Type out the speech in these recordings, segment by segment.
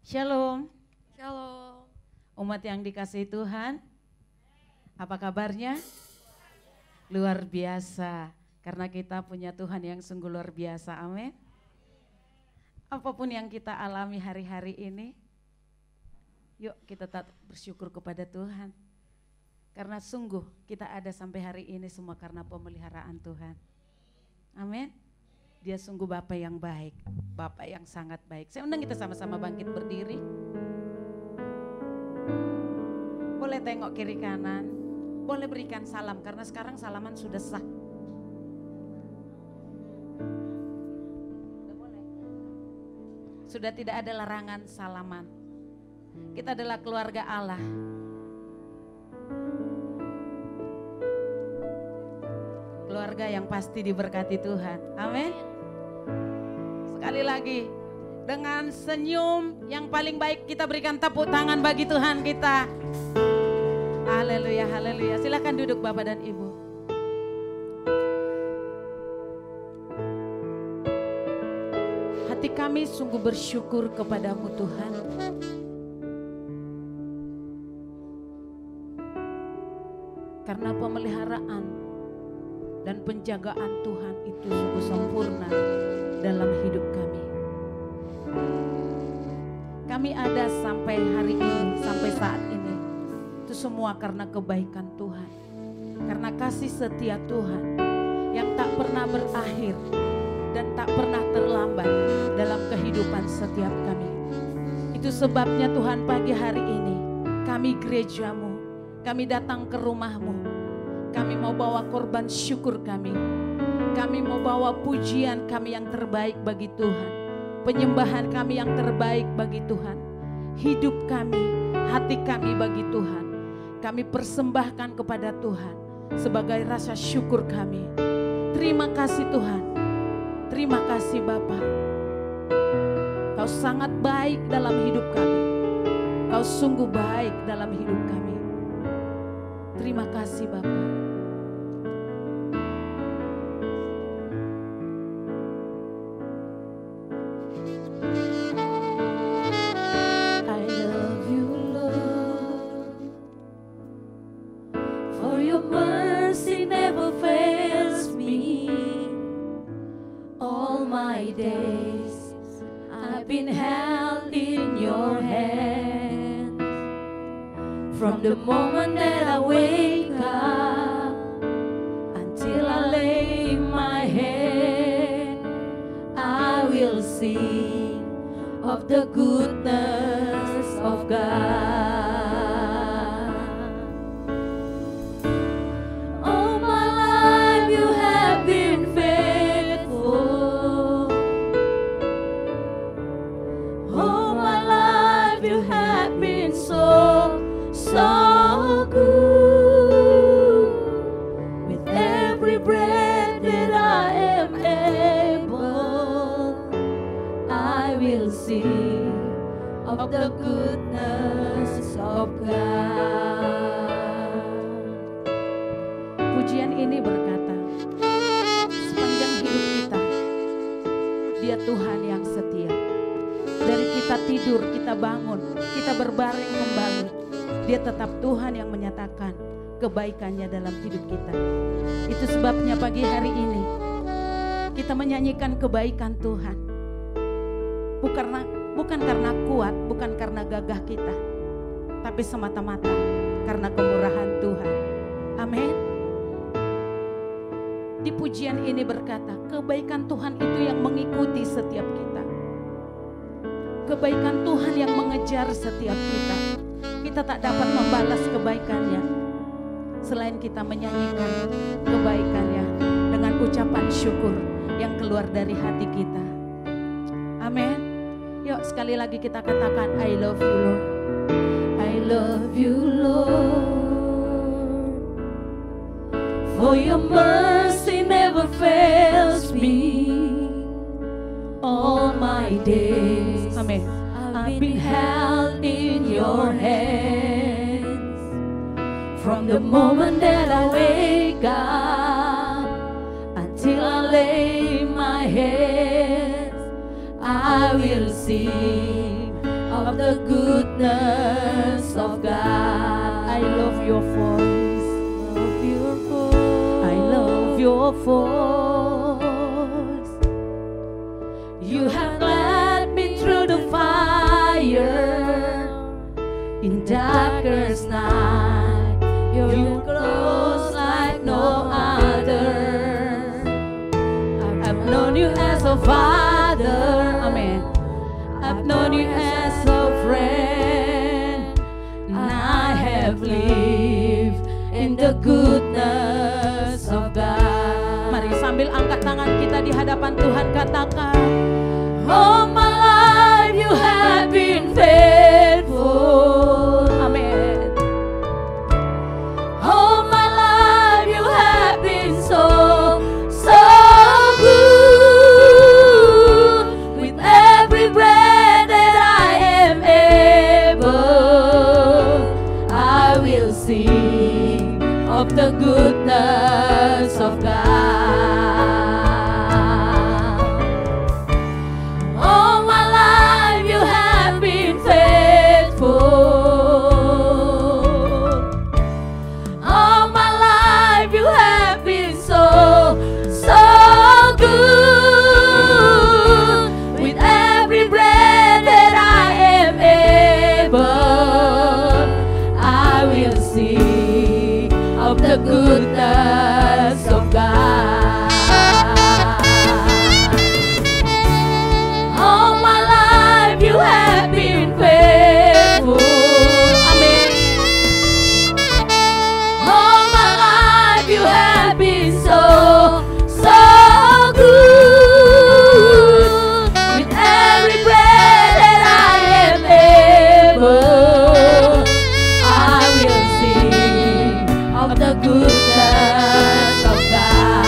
Shalom, Shalom. umat yang dikasihi Tuhan. Apa kabarnya? Luar biasa, karena kita punya Tuhan yang sungguh luar biasa, amin. Apapun yang kita alami hari-hari ini, yuk kita tetap bersyukur kepada Tuhan. Karena sungguh kita ada sampai hari ini semua karena pemeliharaan Tuhan. Amin. Dia sungguh Bapa yang baik, Bapa yang sangat baik. Saya undang kita sama-sama bangkit berdiri. Boleh tengok kiri kanan, boleh berikan salam karena sekarang salaman sudah sah. Sudah tidak ada larangan salaman. Kita adalah keluarga Allah. Keluarga yang pasti diberkati Tuhan. Amin. Sekali lagi, dengan senyum yang paling baik kita berikan tepuk tangan bagi Tuhan kita. Haleluya, haleluya. Silakan duduk Bapak dan Ibu. Hati kami sungguh bersyukur kepadamu Tuhan. Karena pemeliharaan dan penjagaan Tuhan itu sungguh sempurna dalam hidup kami. Kami ada sampai hari ini, sampai saat ini. Itu semua karena kebaikan Tuhan. Karena kasih setia Tuhan yang tak pernah berakhir dan tak pernah terlambat dalam kehidupan setiap kami. Itu sebabnya Tuhan pagi hari ini kami gerejamu, kami datang ke rumahmu. Kami mau bawa korban syukur kami. Kami mau bawa pujian kami yang terbaik bagi Tuhan. Penyembahan kami yang terbaik bagi Tuhan. Hidup kami, hati kami bagi Tuhan. Kami persembahkan kepada Tuhan sebagai rasa syukur kami. Terima kasih Tuhan. Terima kasih Bapa. Kau sangat baik dalam hidup kami. Kau sungguh baik dalam hidup kami. Terima kasih Bapa. From the moment that I wake up until I lay my head, I will sing of the goodness of God. All my life you have been faithful. All my life you have been so good. With every breath that I am able, I will sing of the goodness of God. Pujian ini berkata, sepanjang hidup kita, Dia Tuhan yang setia. Dari kita tidur, kita bangun, kita berbaring kembali, Dia tetap Tuhan yang menyatakan kebaikannya dalam hidup kita. Itu sebabnya pagi hari ini kita menyanyikan kebaikan Tuhan. Bukan karena kuat, bukan karena gagah kita, tapi semata-mata karena kemurahan Tuhan. Amin. Di pujian ini berkata, kebaikan Tuhan itu yang mengikuti setiap kita. Kebaikan Tuhan yang mengejar setiap kita. Kita tak dapat membalas kebaikannya selain kita menyanyikan kebaikannya dengan ucapan syukur yang keluar dari hati kita. Amin. Yuk sekali lagi kita katakan, I love you Lord. I love you Lord, for your mercy never fails me. All my days Amin. I've been held in your hands. From the moment that I wake up until I lay my head, I will sing of the goodness of God. I love your voice. Love your voice. I love your voice. You have led me through the fire in darkest night. You're close like no other. I've known you as a father. Amen. I've known you as a friend. And I have lived in the goodness of God. Mari sambil angkat tangan kita di hadapan Tuhan katakan, All my life you have been faithful. amin. All my life you have been so good. With every breath that I am able, I will sing of the goodness of God. All my life you have been faithful. All my life you have been so good. With every breath that I am able, I will sing of the goodness of God. All my life you have been faithful. Amen. All my life you have been so good. With every breath that I am able, I will sing of the goodness of God.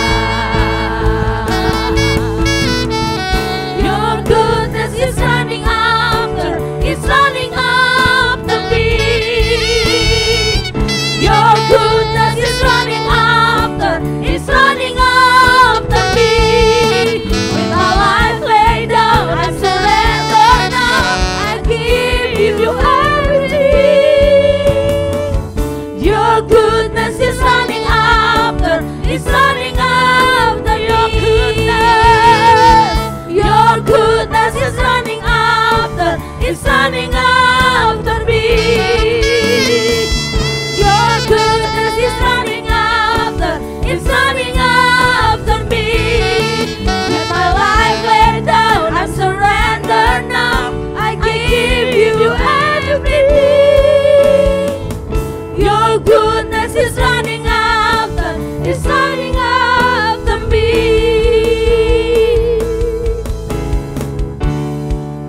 Your goodness is running after me. Your goodness is running after me. With all life laid down, I surrender now. I give you everything. Your goodness is running after your goodness. Your goodness is running after me. Your goodness is running after me. With my life laid down, I surrender now. I give you everything. Your goodness is running after me.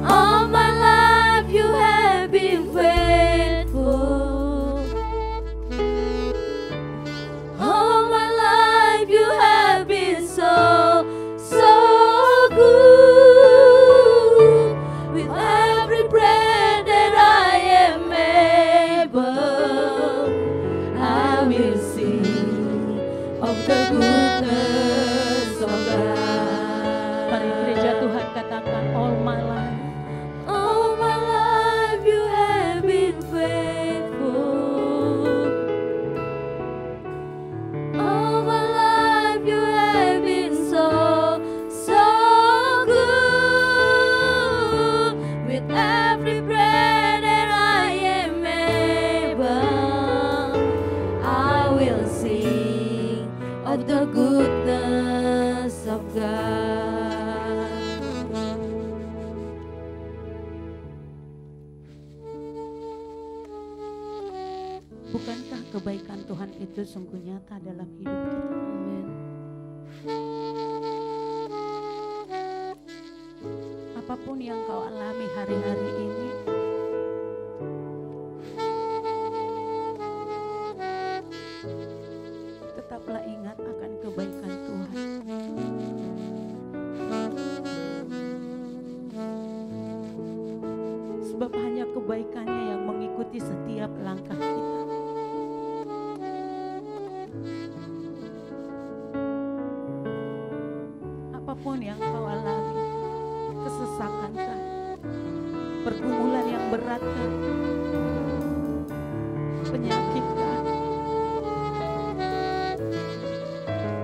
All my life you have been faithful. All my life you have been so good. With every breath that I am able, I will sing of the goodness of God. Mari gereja Tuhan katakan, all my life. All my life you have been faithful. All my life you have been so good. With every breath that I am able, I will sing of the goodness of God. Bukankah kebaikan Tuhan itu sungguh nyata dalam hidup kita? Amin. Apapun yang kau alami hari-hari ini, tetaplah ingat akan kebaikan Tuhan. Sebab hanya kebaikannya yang mengikuti setiap langkah kita. Apapun yang kau alami, kesesakankah, pergumulan yang beratkah, penyakitkah,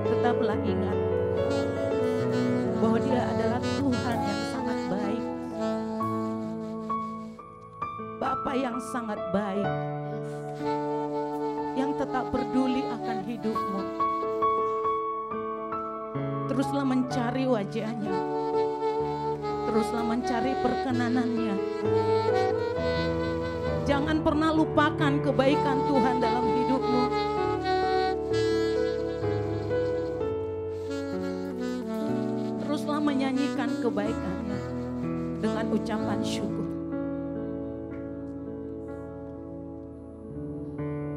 tetaplah ingat bahwa Dia adalah Tuhan yang sangat baik, Bapa yang sangat baik, yang tetap peduli akan hidupmu. Teruslah mencari wajah-Nya, teruslah mencari perkenanannya. Jangan pernah lupakan kebaikan Tuhan dalam hidupmu. Teruslah menyanyikan kebaikannya dengan ucapan syukur.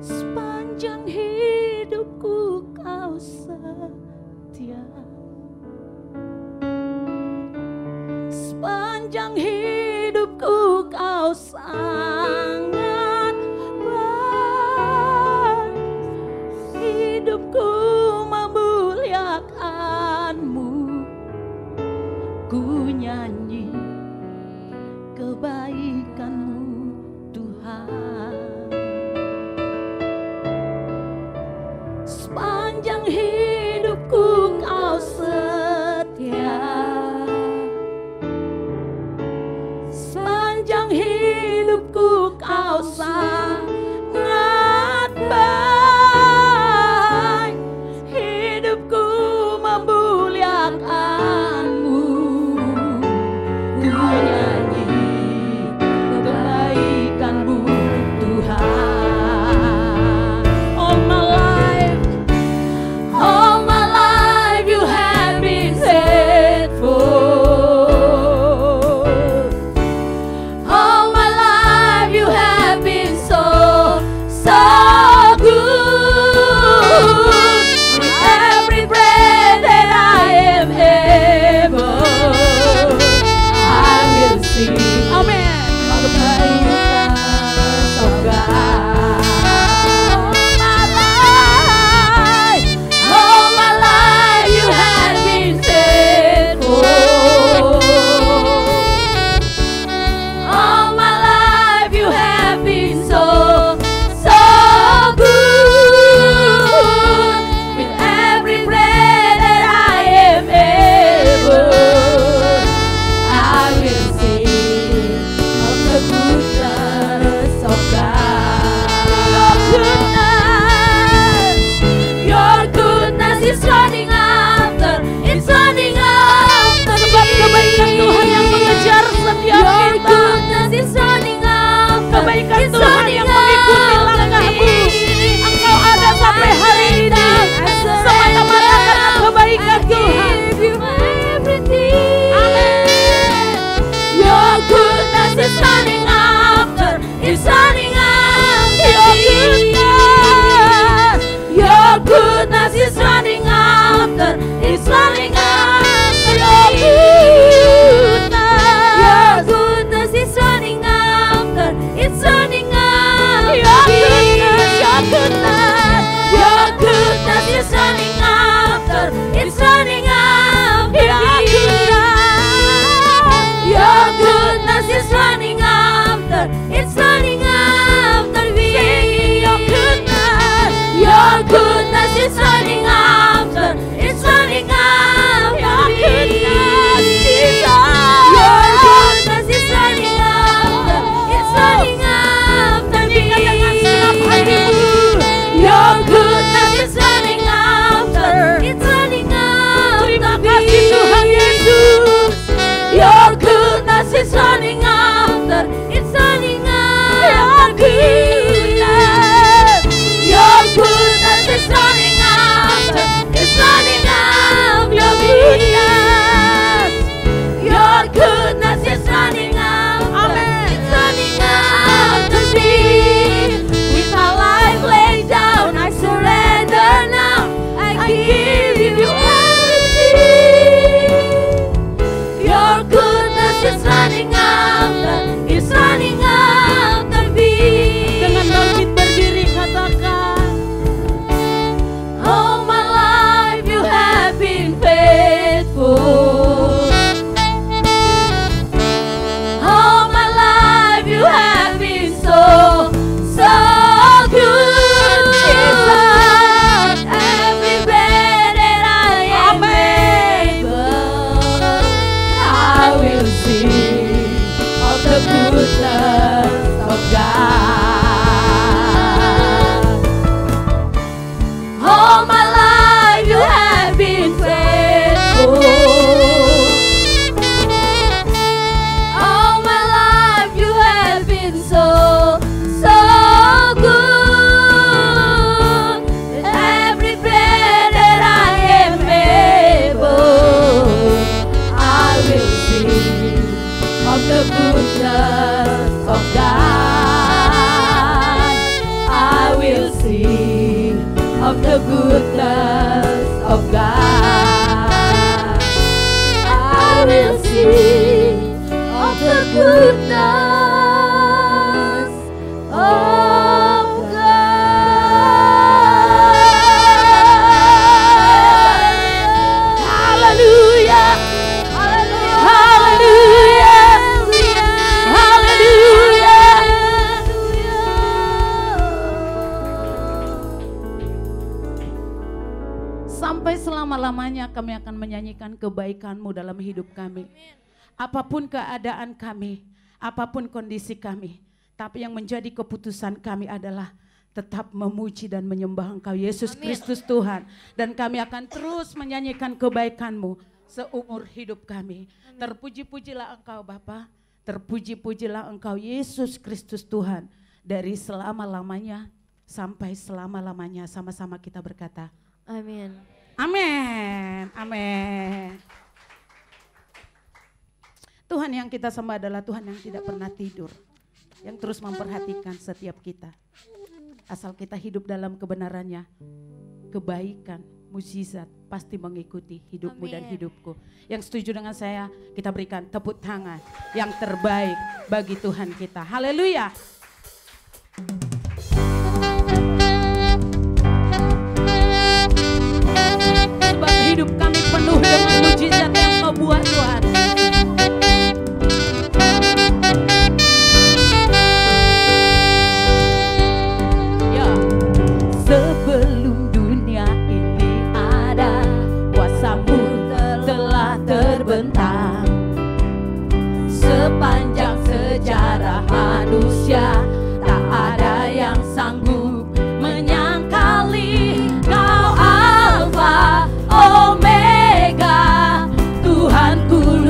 Sepanjang hidupku Kau setia, sepanjang hidupku Kau sangat baik. Hidupku memuliakan-Mu, ku nyanyi kebaikan-Mu Tuhan. Sepanjang hidupku Kau setia, sepanjang hidupku Kau sangat baik. Hidupku memuliakan-Mu, ku nyanyi kebaikan-Mu God. I will sing of the goodness of God. I will sing of the goodness of God. Hallelujah. Hallelujah. Hallelujah. Sampai selama-lamanya kami akan menyanyikan kebaikan-Mu dalam hidup kami. Apapun keadaan kami, apapun kondisi kami, tapi yang menjadi keputusan kami adalah tetap memuji dan menyembah Engkau Yesus Kristus Tuhan. Dan kami akan terus menyanyikan kebaikan-Mu seumur hidup kami. Terpuji-pujilah Engkau Bapa, terpuji-pujilah Engkau Yesus Kristus Tuhan. Dari selama-lamanya sampai selama-lamanya, sama-sama kita berkata, Amin. amin, amin. Tuhan yang kita sembah adalah Tuhan yang tidak pernah tidur, yang terus memperhatikan setiap kita. Asal kita hidup dalam kebenarannya, kebaikan, mukjizat pasti mengikuti hidupmu dan hidupku. Yang setuju dengan saya, kita berikan tepuk tangan yang terbaik bagi Tuhan kita. Haleluya. Sebab hidup kami penuh dengan mukjizat yang Kau buat Tuhan. Sebelum dunia ini ada, kuasa-Mu telah terbentang. Sepanjang sejarah manusia, tak ada yang sanggup menyangkali Kau Alfa Omega, Tuhanku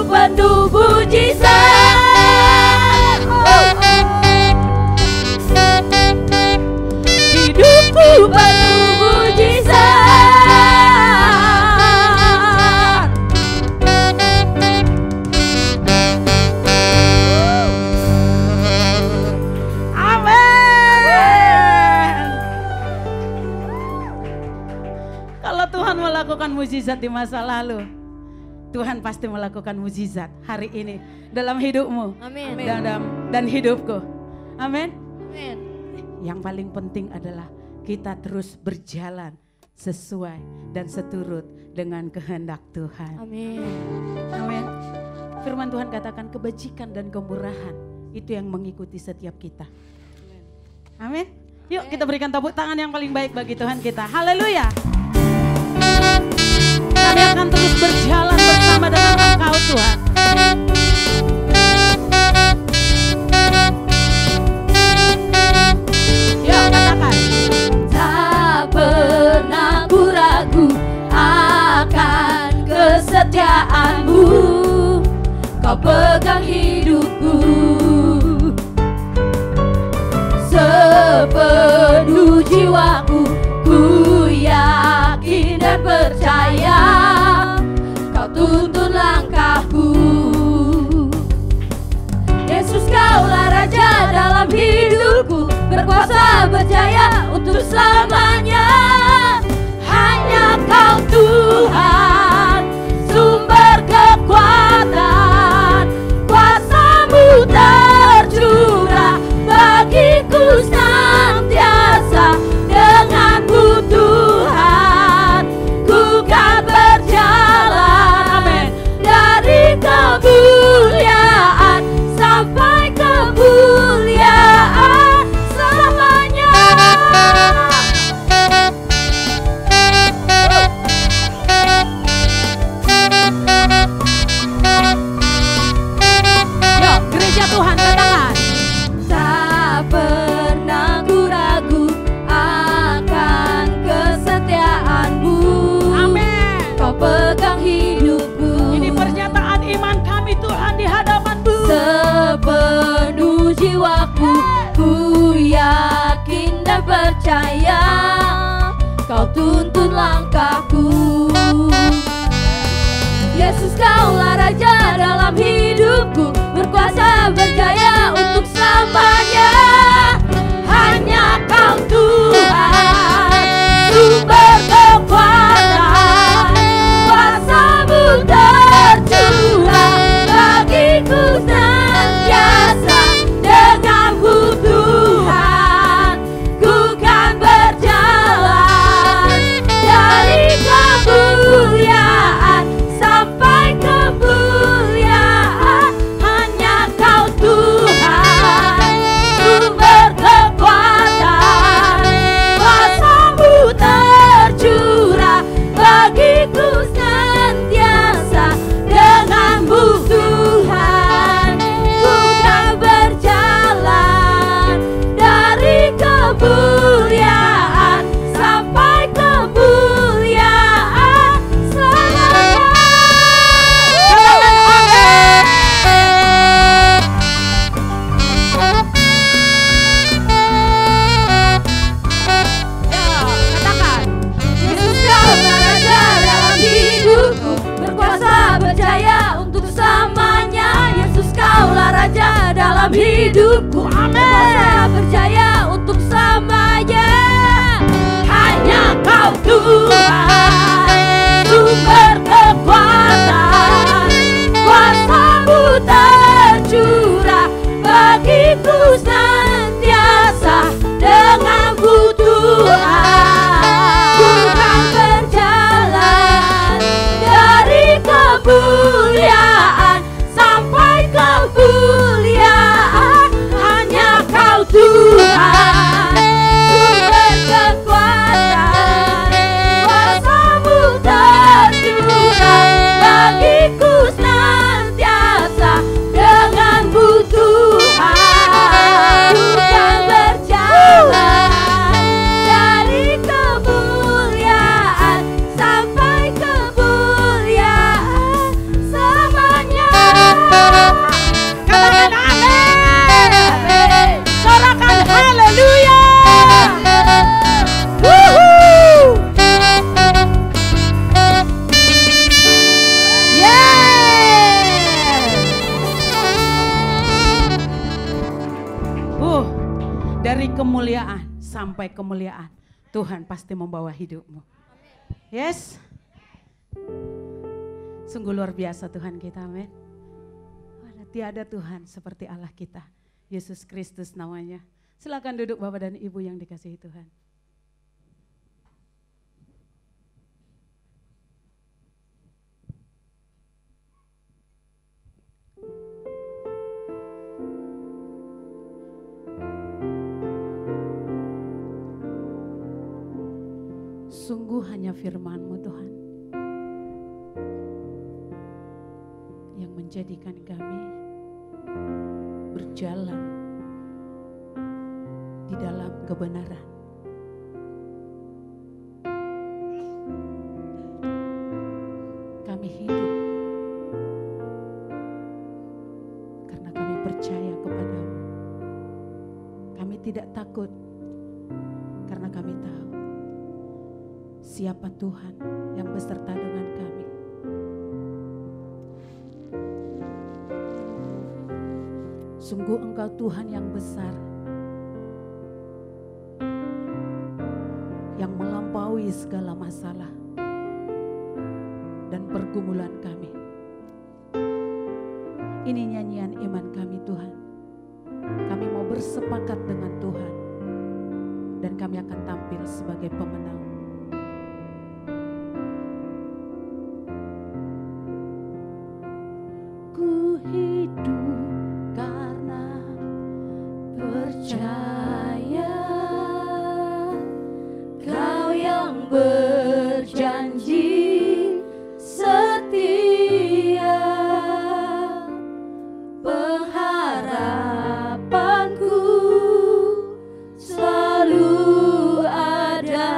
penuh mujizat. Hidupku penuh mujizat. Amin. Kalau Tuhan melakukan mujizat di masa lalu, Tuhan pasti melakukan mujizat hari ini dalam hidupmu. Amin. Dan hidupku. Amin. Amin. Yang paling penting adalah kita terus berjalan sesuai dan seturut dengan kehendak Tuhan. Amin. Amin. Firman Tuhan katakan kebajikan dan kemurahan itu yang mengikuti setiap kita. Amin. Yuk kita berikan tepuk tangan yang paling baik bagi Tuhan kita. Haleluya. Kami akan terus berjalan bersama dengan Engkau Tuhan. Yuk katakan. Tak pernah ku ragu akan kesetiaanmu. Kau pegang hidupku. Sepenuh jiwaku ku yakin dan percaya. Kau tuntun langkahku. Yesus, Kaulah Raja dalam hidupku, berkuasa berjaya untuk selamanya. Hanya Kau Tuhan, sumber kekuatan, kuasa-Mu tercurah bagiku senantiasa. Dengan-Mu Tuhan, ku kan berjalan dari kemuliaan sampai kemuliaan selamanya. Yuk gereja Tuhan katakan. Tak pernah ku ragu akan kesetiaanmu. Amin. Kau pegang hidupku. Ini pernyataan iman kami Tuhan di hadapan-Mu. Sepenuh jiwaku ku yakin dan percaya. Kau tuntun langkahku. Yesus, Kaulah Raja dalam hidupku, berkuasa berjaya untuk selamanya. Hanya Kau Tuhan, sumber kekuatan, kuasa-Mu tercurah bagiku senantiasa. Dengan-Mu Tuhan, ku kan berjalan dari kemuliaan sampai kemuliaan. Hanya Kau Tuhan, sumber kekuatan, kuasa-Mu tercurah bagiku senantiasa. Dengan-Mu Tuhan, ku kan berjalan dari kemuliaan sampai kemuliaan selamanya. Katakan. Yesus, Kaulah Raja dalam hidupku, berkuasa berjaya untuk selamanya. Yesus, Kaulah Raja dalam hidupku, berkuasa berjaya untuk selamanya. Hanya Kau Tuhan, sumber kekuatan, kuasa-Mu tercurah bagiku senantiasa. Dengan-Mu Tuhan, ku kan berjalan dari kemuliaan sampai kemuliaan. Hanya Kau Dari kemuliaan sampai kemuliaan, Tuhan pasti membawa hidupmu. Yes. Sungguh luar biasa Tuhan kita, amin. Tiada Tuhan seperti Allah kita, Yesus Kristus namanya. Silakan duduk Bapak dan Ibu yang dikasihi Tuhan. Sungguh hanya firman-Mu Tuhan yang menjadikan kami berjalan di dalam kebenaran. Kami hidup karena kami percaya kepada-Mu. Kami tidak takut karena kami tahu siapa Tuhan yang beserta dengan kami. Sungguh Engkau Tuhan yang besar, yang melampaui segala masalah dan pergumulan kami. Ini nyanyian iman kami Tuhan. Kami mau bersepakat dengan Tuhan dan kami akan tampil sebagai pemenang. Ku hidup karena percaya Kau yang berjanji setia, pengharapanku selalu ada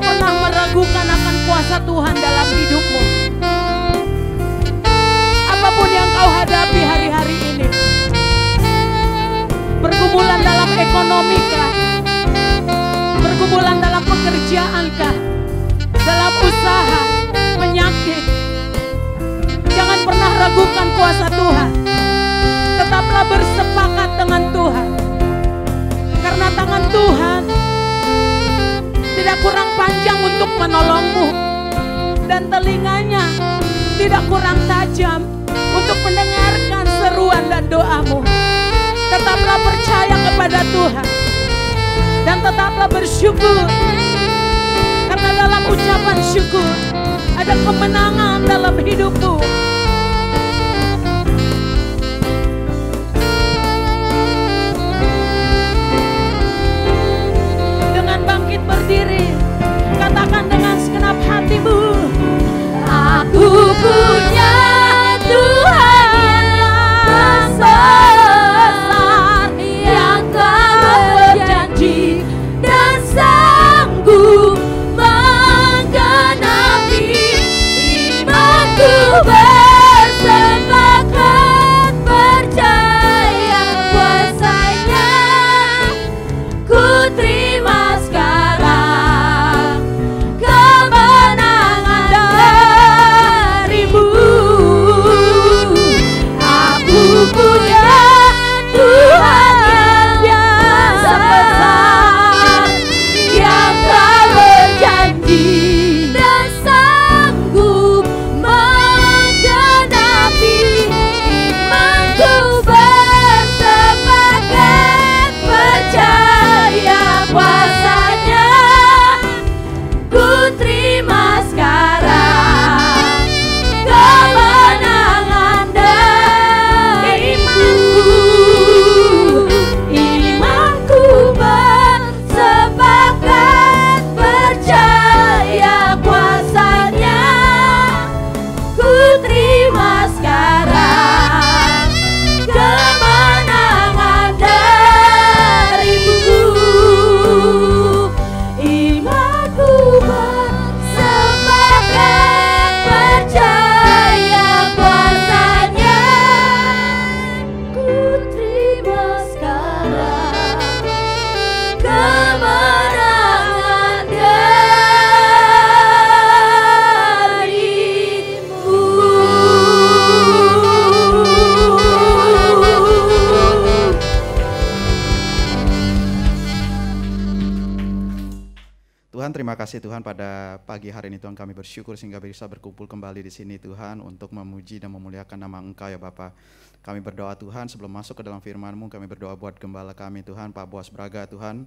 pernah meragukan akan kuasa Tuhan dalam hidupmu. Apapun yang kau hadapi hari-hari ini, pergumulan dalam ekonomi kah, pergumulan dalam pekerjaan kah, dalam usaha, penyakit, jangan pernah ragukan kuasa Tuhan. Tetaplah bersepakat dengan Tuhan, karena tangan Tuhan tidak kurang panjang untuk menolongmu, dan telinganya tidak kurang tajam untuk mendengarkan seruan dan doamu. Tetaplah percaya kepada Tuhan dan tetaplah bersyukur, karena dalam ucapan syukur ada kemenangan dalam hidupmu. Dengan bangkit berdiri, katakan dengan segenap hatimu, Aku punya Tuhan yang besar, yang telah berjanji dan sanggup menggenapi imanku. Bersepakat percaya kuasanya, ku terima sekarang kemenangan darimu. Aku punya Tuhan yang besar, yang telah berjanji dan sanggup menggenapi imanku. Bersepakat percaya kuasanya, ku terima sekarang kemenangan darimu. Imanku bersepakat percaya kuasanya, ku terima sekarang kemenangan darimu. Imanku bersepakat percaya kuasanya, ku terima sekarang kemenangan darimu. Tuhan, terima kasih Tuhan, pada pagi hari ini Tuhan kami bersyukur sehingga bisa berkumpul kembali di sini Tuhan untuk memuji dan memuliakan nama Engkau ya Bapa. Kami berdoa Tuhan, sebelum masuk ke dalam firman-Mu, kami berdoa buat gembala kami Tuhan, Pak Boas Braga Tuhan,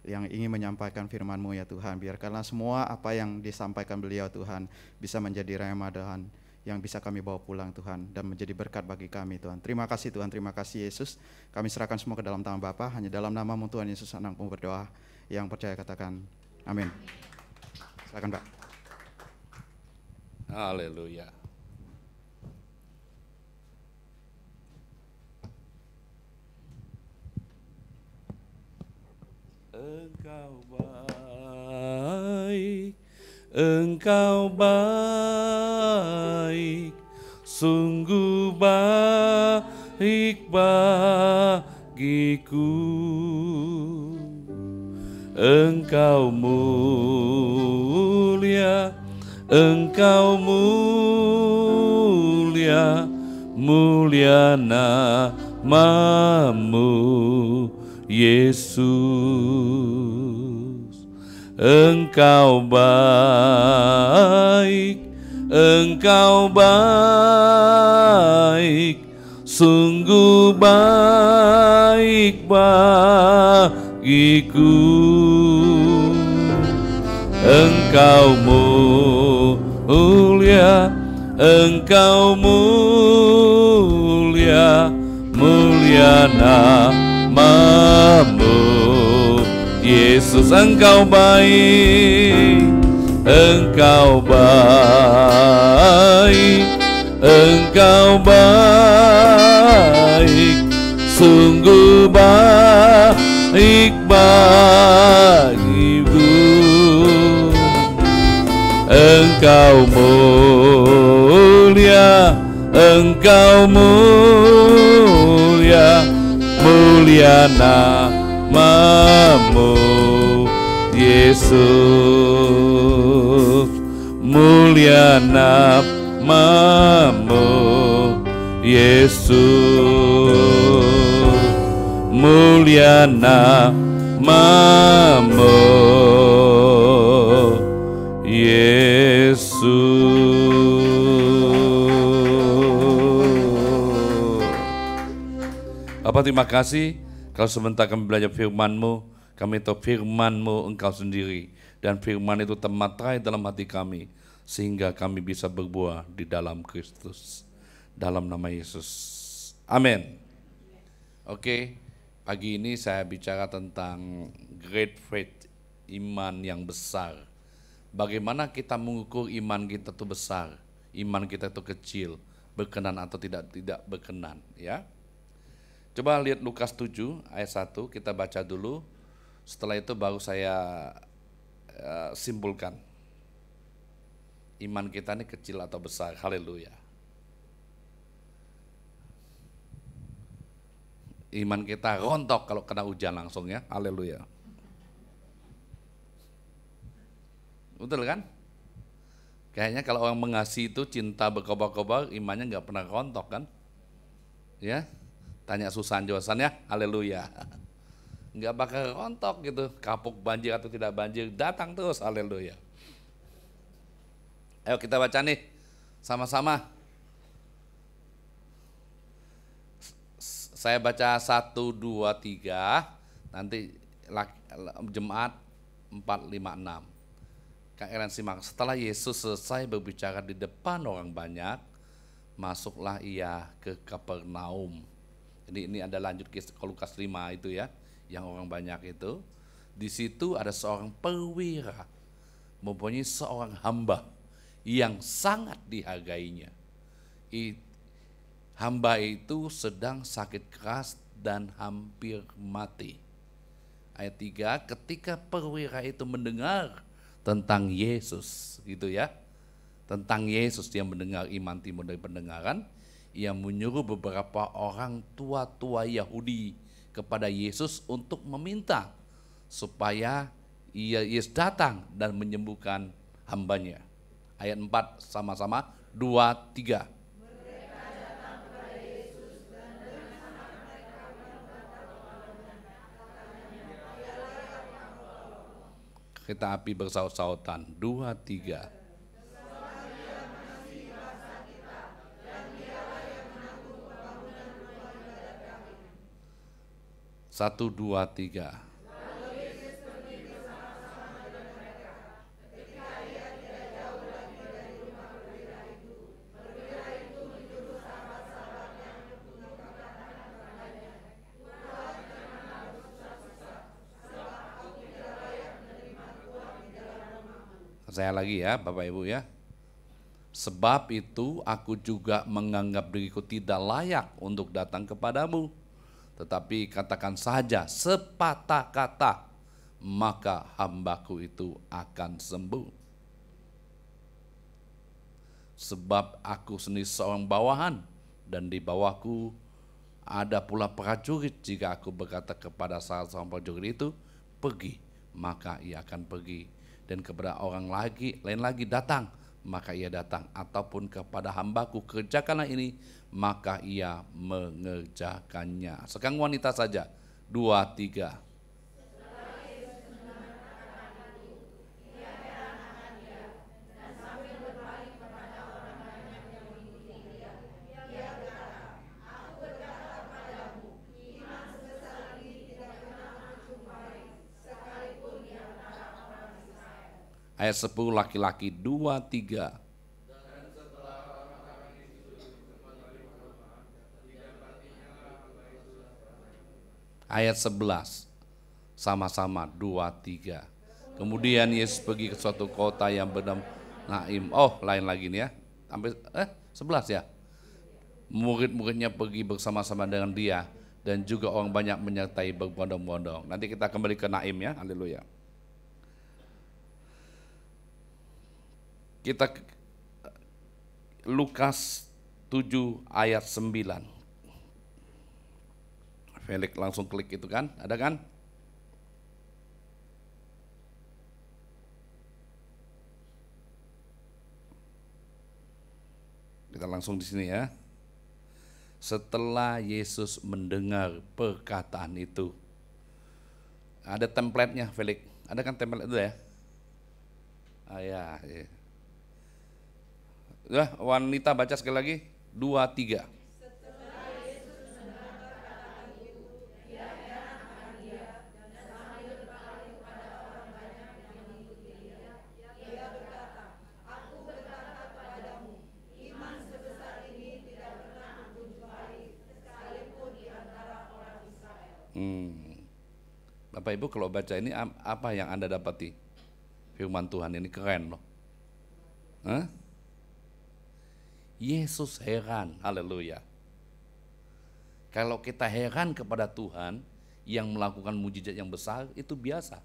yang ingin menyampaikan firman-Mu ya Tuhan. Biarkanlah semua apa yang disampaikan beliau Tuhan bisa menjadi rema Tuhan, yang bisa kami bawa pulang Tuhan, dan menjadi berkat bagi kami Tuhan. Terima kasih Tuhan, terima kasih Yesus. Kami serahkan semua ke dalam tangan Bapa, hanya dalam nama-Mu Tuhan Yesus anakmu berdoa. Yang percaya katakan amin. Silakan Pak. Haleluya. Engkau baik, sungguh baik bagiku. Engkau mulia, Engkau mulia, mulia namamu Yesus. Engkau baik, Engkau baik, sungguh baik bagiku. Engkau mulia, Engkau mulia, mulia namamu Yesus. Engkau baik, Engkau baik, Engkau baik, sungguh baik bagiku. Engkau mulia, Engkau mulia, mulia namamu Yesus, mulia namamu Yesus, mulia namamu Yesus. Bapa, terima kasih kalau sebentar kami belajar firman-Mu, kami tahu firman-Mu Engkau sendiri, dan firman itu termaterai dalam hati kami sehingga kami bisa berbuah di dalam Kristus, dalam nama Yesus. Amin. Oke, pagi ini saya bicara tentang great faith, iman yang besar. Bagaimana kita mengukur iman kita itu besar, iman kita itu kecil, berkenan atau tidak berkenan, ya. Coba lihat Lukas 7 ayat 1, kita baca dulu. Setelah itu baru saya simpulkan. Iman kita ini kecil atau besar, haleluya. Iman kita rontok kalau kena hujan langsung ya, haleluya. Betul kan? Kayaknya kalau orang mengasihi itu cinta berkobar-kobar, imannya nggak pernah rontok kan? Ya, tanya Susan Johansson ya, haleluya. Nggak bakal rontok gitu, kapuk banjir atau tidak banjir, datang terus, haleluya. Ayo kita baca nih, sama-sama. Saya baca 1, 2, 3, nanti jemaat 4, 5, 6. Kak Eren simak, setelah Yesus selesai berbicara di depan orang banyak, masuklah ia ke Kapernaum. Ini ada lanjut ke Lukas 5 itu ya, yang orang banyak itu. Di situ ada seorang perwira, mempunyai seorang hamba yang sangat dihargainya. Hamba itu sedang sakit keras dan hampir mati. Ayat 3, ketika perwira itu mendengar tentang Yesus, gitu ya, tentang Yesus, dia mendengar, iman timbul dari pendengaran, ia menyuruh beberapa orang tua-tua Yahudi kepada Yesus untuk meminta supaya Yesus datang dan menyembuhkan hambanya. Ayat 4 sama-sama, 2, 3. Kita api bersaut-sautan, 2, 3. 1, 2, 3. Saya lagi ya Bapak Ibu ya. Sebab itu aku juga menganggap diriku tidak layak untuk datang kepadamu. Tetapi katakan saja sepatah kata, maka hambaku itu akan sembuh. Sebab aku sendiri seorang bawahan, dan di bawahku ada pula prajurit. Jika aku berkata kepada salah seorang prajurit itu, pergi, maka ia akan pergi. Dan kepada orang lain lagi datang, maka ia datang. Ataupun kepada hambaku, kerjakanlah ini, maka ia mengerjakannya. Sekarang wanita saja, 2, 3. Ayat 10 laki-laki, 2, 3. Ayat 11 sama-sama, 2, 3. Kemudian Yesus pergi ke suatu kota yang bernama Naim. Oh, lain lagi nih ya. Sampai 11 ya. Murid-muridnya pergi bersama-sama dengan dia, dan juga orang banyak menyertai berbondong-bondong. Nanti kita kembali ke Naim ya. Haleluya. Kita Lukas 7 ayat 9. Felix langsung klik itu kan, ada kan? Kita langsung di sini ya. Setelah Yesus mendengar perkataan itu, ada template-nya, Felix. Ada kan template itu ya? Ah ya. Ya, wanita baca sekali lagi. 2, 3. Bapak Ibu kalau baca ini apa yang Anda dapati? Firman Tuhan ini keren loh. Hah? Yesus heran, haleluya. Kalau kita heran kepada Tuhan yang melakukan mujizat yang besar, itu biasa.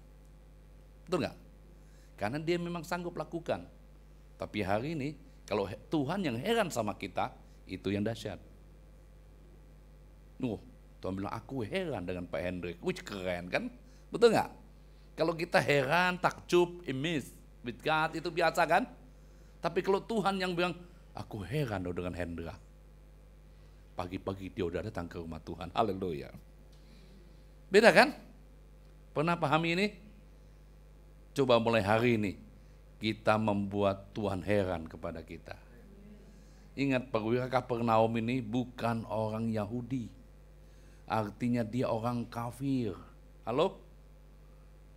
Betul nggak? Karena dia memang sanggup lakukan. Tapi hari ini, kalau Tuhan yang heran sama kita, itu yang dahsyat. Tuhan bilang, aku heran dengan Pak Hendrik. Wih, keren kan? Betul nggak? Kalau kita heran, takjub, amazed with God, itu biasa kan? Tapi kalau Tuhan yang bilang, aku heran loh dengan Hendra. Pagi-pagi dia udah datang ke rumah Tuhan. Haleluya. Beda kan? Pernah pahami ini? Coba mulai hari ini kita membuat Tuhan heran kepada kita. Ingat, perwira Kapernaum ini bukan orang Yahudi. Artinya dia orang kafir. Halo?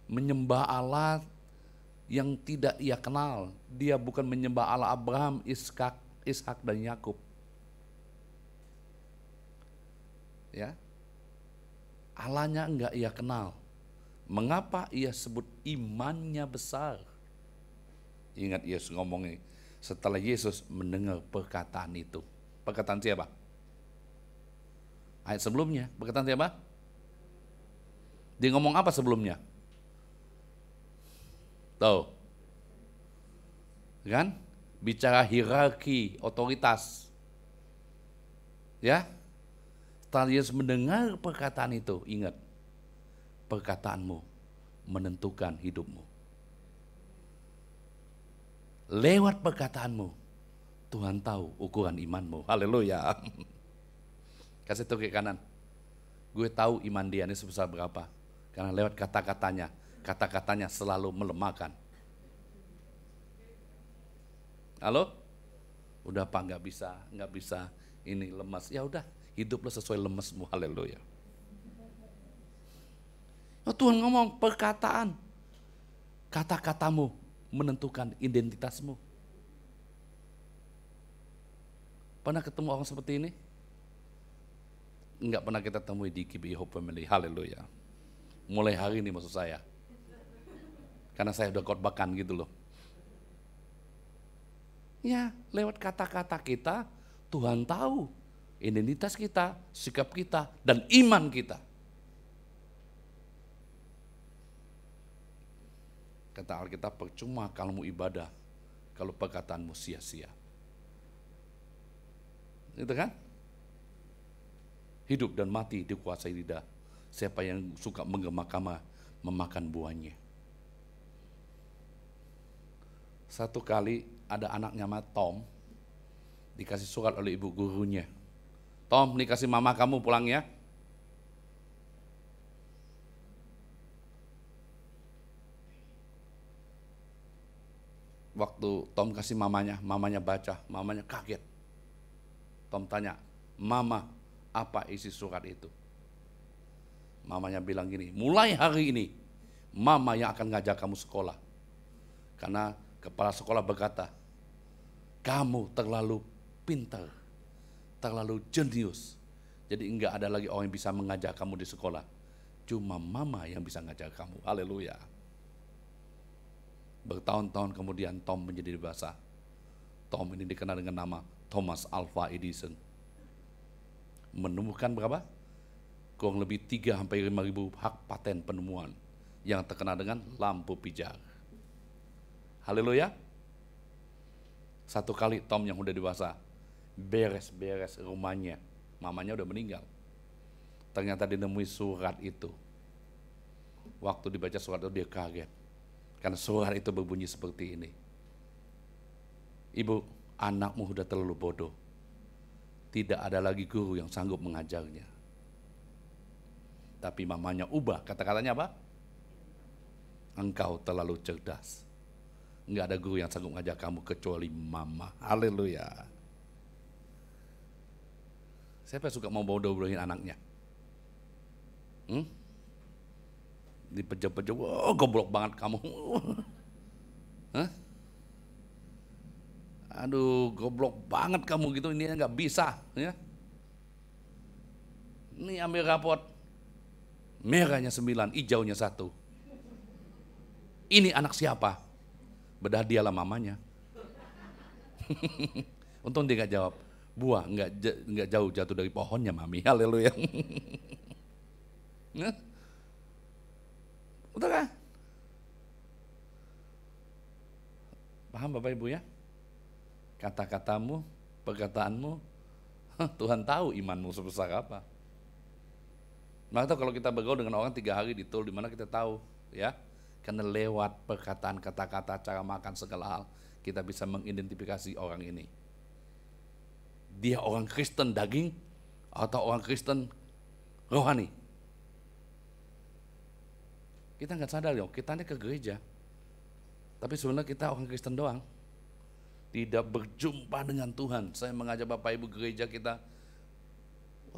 Menyembah Allah yang tidak ia kenal. Dia bukan menyembah Allah Abraham, Ishak dan Yakub. Ya. Allahnya enggak ia kenal. Mengapa ia sebut imannya besar? Ingat Yesus ngomong ini. Setelah Yesus mendengar perkataan itu. Perkataan siapa? Ayat sebelumnya, perkataan siapa? Dia ngomong apa sebelumnya? Tahu? Kan? Bicara hierarki, otoritas. Ya? Setelah Yesus mendengar perkataan itu, ingat, perkataanmu menentukan hidupmu. Lewat perkataanmu, Tuhan tahu ukuran imanmu. Haleluya. Kasih tuh ke kanan. Gue tahu iman dia ini sebesar berapa. Karena lewat kata-katanya, kata-katanya selalu melemahkan. Halo? Udah Pak, nggak bisa, ini lemas. Ya udah, hiduplah sesuai lemesmu. Haleluya. Oh, Tuhan ngomong perkataan, kata-katamu menentukan identitasmu. Pernah ketemu orang seperti ini? Enggak pernah kita temui di KBI Hope Family. Haleluya. Mulai hari ini maksud saya. Karena saya udah khotbahkan gitu loh. Ya, lewat kata-kata kita, Tuhan tahu identitas kita, sikap kita, dan iman kita. Kata Alkitab, percuma kalau mau ibadah, kalau perkataanmu sia-sia. Itu kan? Hidup dan mati dikuasai lidah. Siapa yang suka menggema-gema memakan buahnya. Satu kali ada anaknya nama Tom, dikasih surat oleh ibu gurunya. Tom, nih kasih mama kamu pulang ya. Waktu Tom kasih mamanya baca, mamanya kaget. Tom tanya, mama, apa isi surat itu? Mamanya bilang gini, mulai hari ini, mama yang akan ngajak kamu sekolah. Karena kepala sekolah berkata, kamu terlalu pintar, terlalu jenius. Jadi enggak ada lagi orang yang bisa mengajak kamu di sekolah. Cuma mama yang bisa ngajak kamu. Haleluya. Bertahun-tahun kemudian Tom menjadi dewasa. Tom ini dikenal dengan nama Thomas Alva Edison. Menemukan berapa? Kurang lebih 3-5 ribu hak paten penemuan yang terkenal dengan lampu pijar. Haleluya. Satu kali Tom yang udah dewasa, beres-beres rumahnya, mamanya udah meninggal. Ternyata dia nemui surat itu. Waktu dibaca surat itu dia kaget. Karena surat itu berbunyi seperti ini. Ibu, anakmu sudah terlalu bodoh. Tidak ada lagi guru yang sanggup mengajarnya. Tapi mamanya ubah, kata-katanya apa? Engkau terlalu cerdas. Enggak ada guru yang sanggup mengajar kamu kecuali mama. Haleluya. Siapa suka mau bodoh-bodohin anaknya? Dipejam-pejam, oh goblok banget kamu. Hah? Aduh, goblok banget kamu gitu, ini nggak bisa, ya. Ini ambil rapot, merahnya 9, hijaunya 1. Ini anak siapa? Bedah dialah mamanya. Untung dia nggak jawab, buah nggak jauh jatuh dari pohonnya mami. Haleluya. Betul kan? Paham Bapak Ibu ya? Kata-katamu, perkataanmu, Tuhan tahu imanmu sebesar apa. Maka kalau kita bergaul dengan orang 3 hari di tol, di mana kita tahu, ya, karena lewat perkataan, kata-kata, cara makan segala hal, kita bisa mengidentifikasi orang ini. Dia orang Kristen daging atau orang Kristen rohani. Kita nggak sadar loh, kita ini ke gereja, tapi sebenarnya kita orang Kristen doang. Tidak berjumpa dengan Tuhan. Saya mengajak Bapak Ibu gereja kita,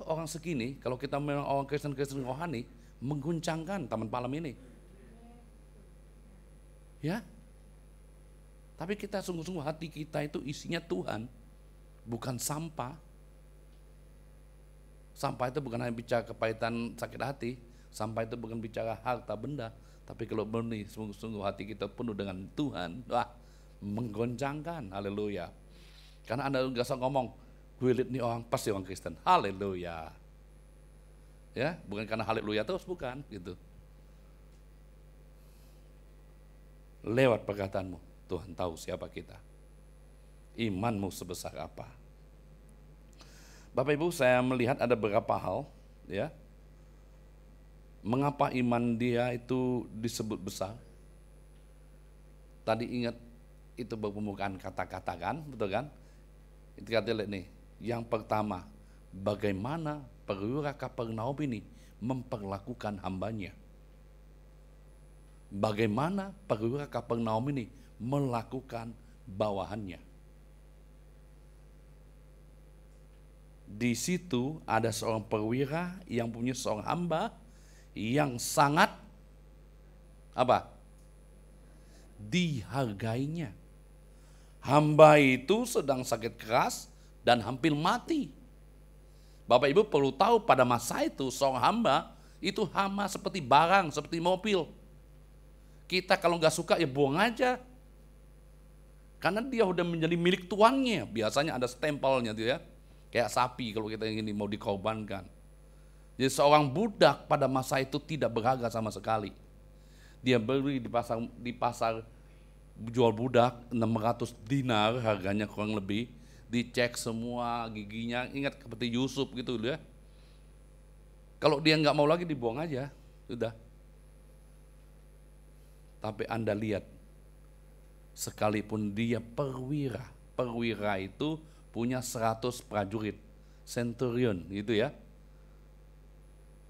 orang segini, kalau kita memang orang Kristen rohani, mengguncangkan taman malam ini. Ya, tapi kita sungguh-sungguh hati kita itu isinya Tuhan, bukan sampah. Sampah itu bukan hanya bicara kepahitan sakit hati, sampah itu bukan bicara harta benda, tapi kalau benih sungguh-sungguh hati kita penuh dengan Tuhan, wah, menggoncangkan. Haleluya. Karena Anda nggak usah ngomong, gue lihat nih orang pasti orang Kristen. Haleluya. Ya, bukan karena haleluya terus, bukan gitu. Lewat perkataanmu, Tuhan tahu siapa kita. Imanmu sebesar apa. Bapak Ibu, saya melihat ada beberapa hal, ya. Mengapa iman dia itu disebut besar? Tadi ingat itu berpembukaan kata-kata kan, betul kan? Itu kata lihat nih, yang pertama, bagaimana perwira Kapernaum ini memperlakukan hambanya. Bagaimana perwira Kapernaum ini melakukan bawahannya. Di situ ada seorang perwira yang punya seorang hamba yang sangat apa? Dihargainya. Hamba itu sedang sakit keras dan hampir mati. Bapak Ibu perlu tahu pada masa itu seorang hamba itu hama seperti barang, seperti mobil. Kita kalau nggak suka ya buang aja. Karena dia udah menjadi milik tuannya. Biasanya ada stempelnya tuh ya. Kayak sapi kalau kita ingin mau dikorbankan. Jadi seorang budak pada masa itu tidak berharga sama sekali. Dia beli di pasar jual budak 600 dinar harganya kurang lebih. Dicek semua giginya, ingat seperti Yusuf gitu ya. Kalau dia nggak mau lagi dibuang aja, sudah. Tapi Anda lihat, sekalipun dia perwira itu punya 100 prajurit, centurion gitu ya.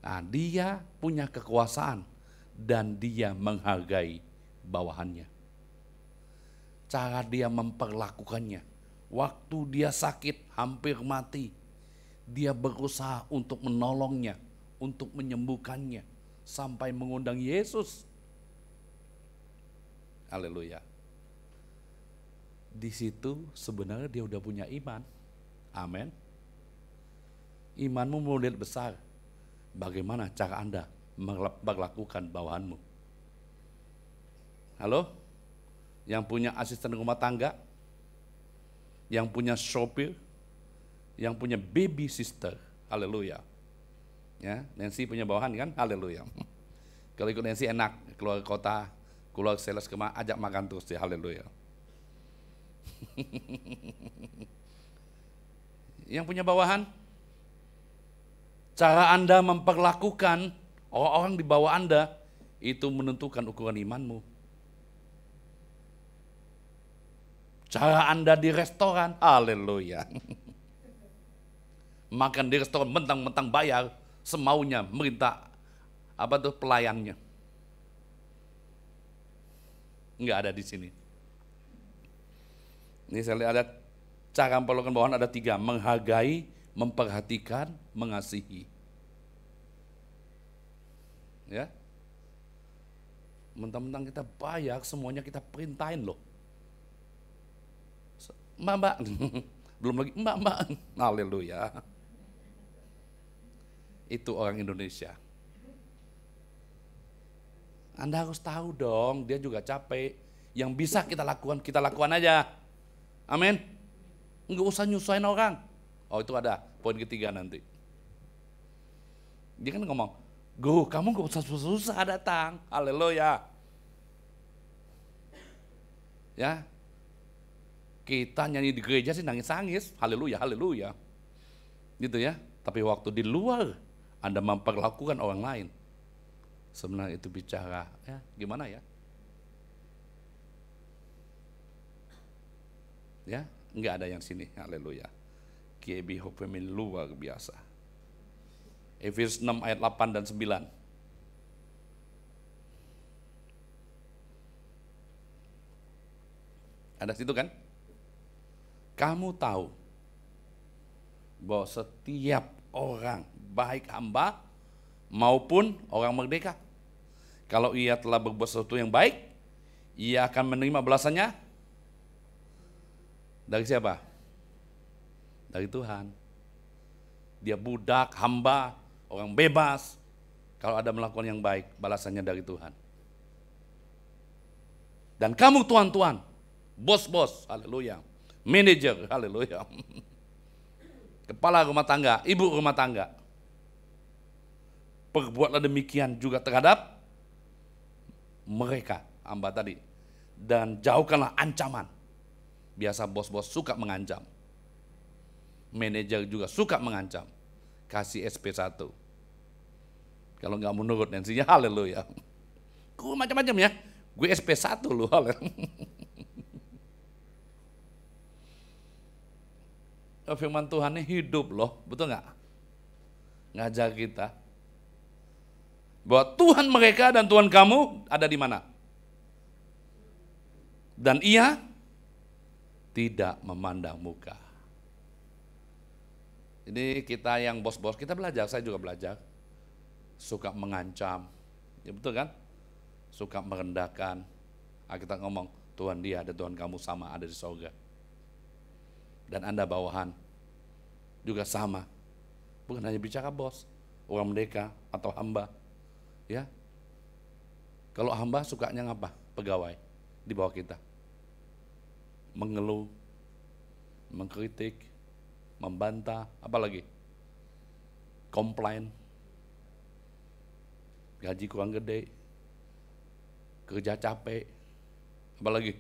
Nah, dia punya kekuasaan dan dia menghargai bawahannya. Cara dia memperlakukannya, waktu dia sakit hampir mati, dia berusaha untuk menolongnya, untuk menyembuhkannya, sampai mengundang Yesus. Haleluya. Di situ sebenarnya dia udah punya iman. Amin. Imanmu mau lihat besar. Bagaimana cara Anda melakukan bawahanmu? Halo? Yang punya asisten rumah tangga, yang punya sopir, yang punya baby sister. Haleluya. Ya, Nancy punya bawahan kan? Haleluya. Kalau ikut Nancy enak, keluar kota, keluar sales kemana, ajak makan terus ya. Haleluya. Yang punya bawahan, cara Anda memperlakukan orang-orang di bawah Anda itu menentukan ukuran imanmu. Cara Anda di restoran, haleluya. Makan di restoran mentang-mentang bayar, semaunya minta pelayannya. Enggak ada di sini. Ini saya lihat ada cara memperlakukan bawahan ada 3, menghargai, memperhatikan, mengasihi. Ya. Mentang-mentang kita bayar, semuanya kita perintahin loh. Mbak, belum lagi mbak, haleluya. Itu orang Indonesia. Anda harus tahu dong, dia juga capek. Yang bisa kita lakukan aja. Amin. Enggak usah nyusahin orang. Oh, itu ada poin ketiga nanti. Dia kan ngomong, "Go, kamu enggak usah susah datang." Haleluya. Ya. Kita nyanyi di gereja sih nangis-nangis. Haleluya, haleluya. Gitu ya. Tapi waktu di luar Anda memperlakukan orang lain, sebenarnya itu bicara, ya gimana ya? Ya, enggak ada yang sini. Haleluya. KB Hope Family luar biasa. Efesus 6 ayat 8 dan 9. Ada situ kan? Kamu tahu bahwa setiap orang, baik hamba maupun orang merdeka, kalau ia telah berbuat sesuatu yang baik, ia akan menerima balasannya dari siapa? Dari Tuhan. Dia budak, hamba, orang bebas. Kalau ada melakukan yang baik, balasannya dari Tuhan. Dan kamu tuan-tuan, bos-bos, haleluya, manajer, haleluya, kepala rumah tangga, ibu rumah tangga, perbuatlah demikian juga terhadap mereka, hamba tadi, dan jauhkanlah ancaman. Biasa bos-bos suka mengancam, manajer juga suka mengancam, kasih SP1. Kalau nggak menurut Nancy-nya, haleluya, gue macam-macam ya, gue SP1 loh, haleluya. Firman Tuhan ini hidup loh, betul nggak? Ngajar kita bahwa Tuhan mereka dan Tuhan kamu ada di mana? Dan Ia tidak memandang muka. Ini kita yang bos-bos, kita belajar, saya juga belajar. Suka mengancam, ya betul kan? Suka merendahkan. Kita ngomong, Tuhan dia dan Tuhan kamu sama ada di surga. Dan Anda bawahan juga sama. Bukan hanya bicara bos, orang merdeka atau hamba. Ya. Kalau hamba sukanya ngapa? Pegawai di bawah kita. Mengeluh, mengkritik, membantah, apalagi? Komplain. Gaji kurang gede. Kerja capek. Apalagi?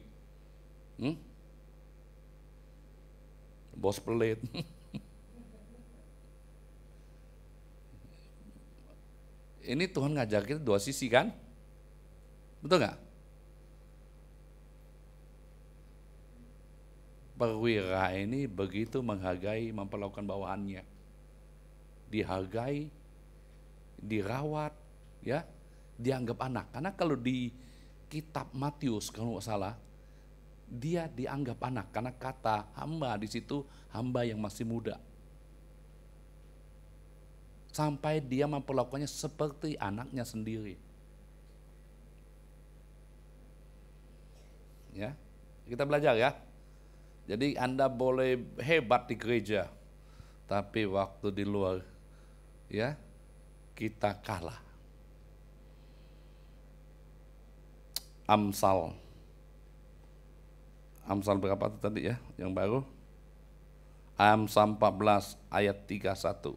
Bos pelit. Ini Tuhan ngajar kita dua sisi kan? Betul nggak? Perwira ini begitu menghargai, memperlakukan bawahannya. Dihargai, dirawat, ya, dianggap anak. Karena kalau di kitab Matius kalau nggak salah, dia dianggap anak karena kata hamba di situ hamba yang masih muda. Sampai dia memperlakukannya seperti anaknya sendiri. Ya, kita belajar ya. Jadi Anda boleh hebat di gereja, tapi waktu di luar, ya, kita kalah. Amsal berapa itu tadi ya, yang baru? Amsal 14 ayat 31.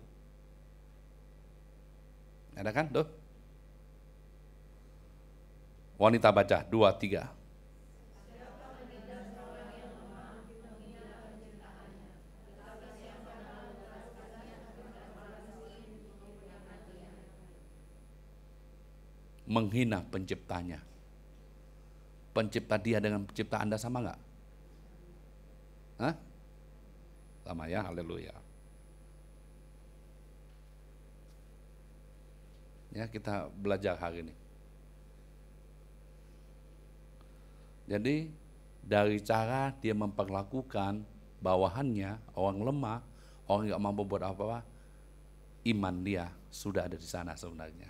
Ada kan tuh? Wanita baca 2, 3. menghina penciptanya. Pencipta dia dengan pencipta Anda sama nggak? Hah? Sama ya, haleluya. Ya, kita belajar hari ini. Jadi dari cara dia memperlakukan bawahannya, orang lemah, orang nggak mampu buat apa-apa, iman dia sudah ada di sana sebenarnya.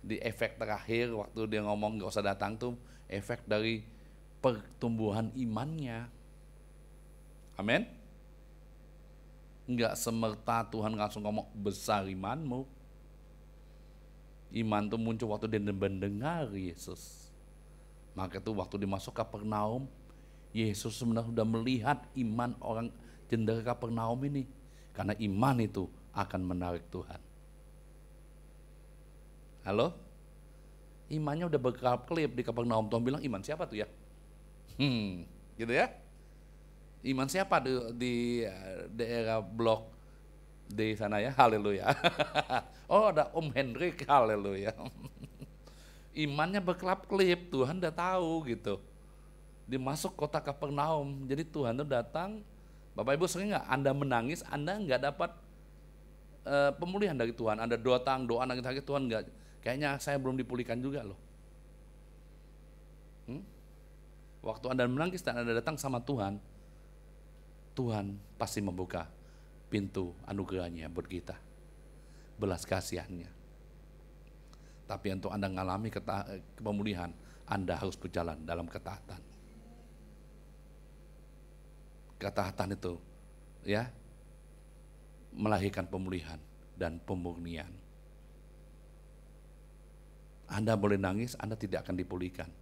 Di efek terakhir waktu dia ngomong nggak usah datang tuh efek dari pertumbuhan imannya. Amin. Nggak semerta Tuhan langsung ngomong besar imanmu. Iman tuh muncul waktu dia mendengar Yesus. Maka itu waktu dimasuk Kapernaum, Yesus sebenarnya sudah melihat iman orang jendela Kapernaum ini. Karena iman itu akan menarik Tuhan. Halo? Imannya udah berkelap-kelip di Kapernaum. Tuhan bilang, iman siapa tuh ya? Gitu ya? Iman siapa di daerah blok di sana ya? Haleluya. Oh, ada Om Hendrik, haleluya. Imannya berkelap-kelip, Tuhan udah tahu gitu. Dimasuk kota Kapernaum, jadi Tuhan itu datang. Bapak Ibu sering nggak Anda menangis, Anda nggak dapat pemulihan dari Tuhan. Anda doa nangis Tuhan nggak, kayaknya saya belum dipulihkan juga loh. Waktu Anda menangis dan Anda datang sama Tuhan, Tuhan pasti membuka pintu anugerahnya buat kita, belas kasihannya. Tapi untuk Anda mengalami pemulihan, Anda harus berjalan dalam ketaatan. Ketaatan itu ya melahirkan pemulihan dan pemurnian. Anda boleh nangis, Anda tidak akan dipulihkan.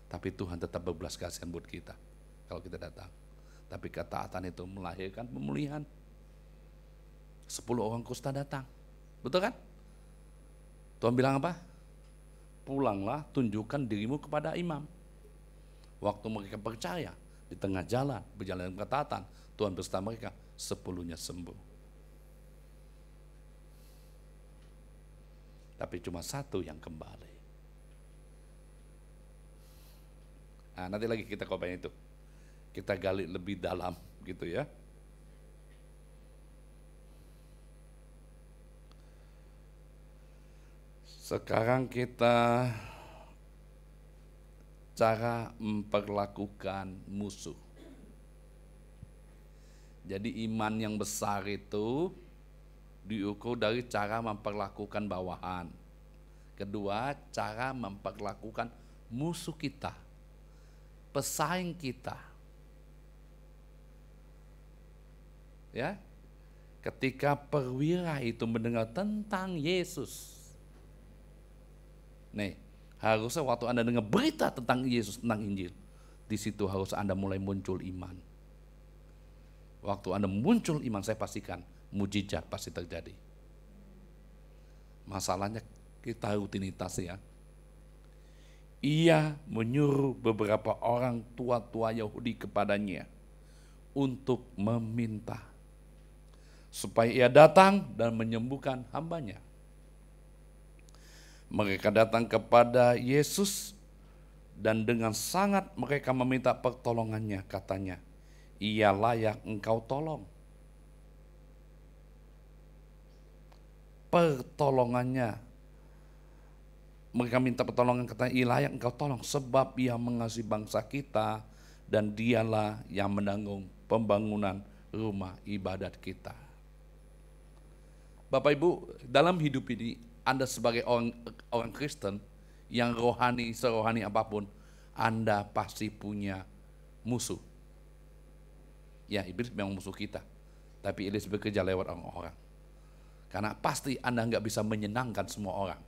Tapi Tuhan tetap berbelas kasihan buat kita kalau kita datang. Tapi ketaatan itu melahirkan pemulihan. 10 orang kusta datang. Betul kan? Tuhan bilang apa? Pulanglah, tunjukkan dirimu kepada imam. Waktu mereka percaya, di tengah jalan, berjalan dalam ketaatan, Tuhan beserta mereka, 10-nya sembuh. Tapi cuma 1 yang kembali. Nah, nanti lagi kita kopain itu. Kita gali lebih dalam gitu ya. Sekarang kita cara memperlakukan musuh. Jadi iman yang besar itu diukur dari cara memperlakukan bawahan. Kedua, cara memperlakukan musuh kita, pesaing kita. Ya, ketika perwira itu mendengar tentang Yesus, nih, harusnya waktu Anda dengar berita tentang Yesus, tentang Injil, di situ harus Anda mulai muncul iman. Waktu Anda muncul iman, saya pastikan mujizat pasti terjadi. Masalahnya kita rutinitas ya. Ia menyuruh beberapa orang tua-tua Yahudi kepadanya untuk meminta supaya ia datang dan menyembuhkan hambanya. Mereka datang kepada Yesus dan dengan sangat mereka meminta pertolongannya, katanya, ia layak engkau tolong. Pertolongannya, mereka minta pertolongan, katanya, ia layak engkau tolong sebab ia mengasihi bangsa kita dan dialah yang menanggung pembangunan rumah ibadat kita. Bapak Ibu, dalam hidup ini Anda sebagai orang Kristen yang rohani, serohani apapun, Anda pasti punya musuh. Ya, iblis memang musuh kita, tapi iblis bekerja lewat orang-orang. Karena pasti Anda nggak bisa menyenangkan semua orang.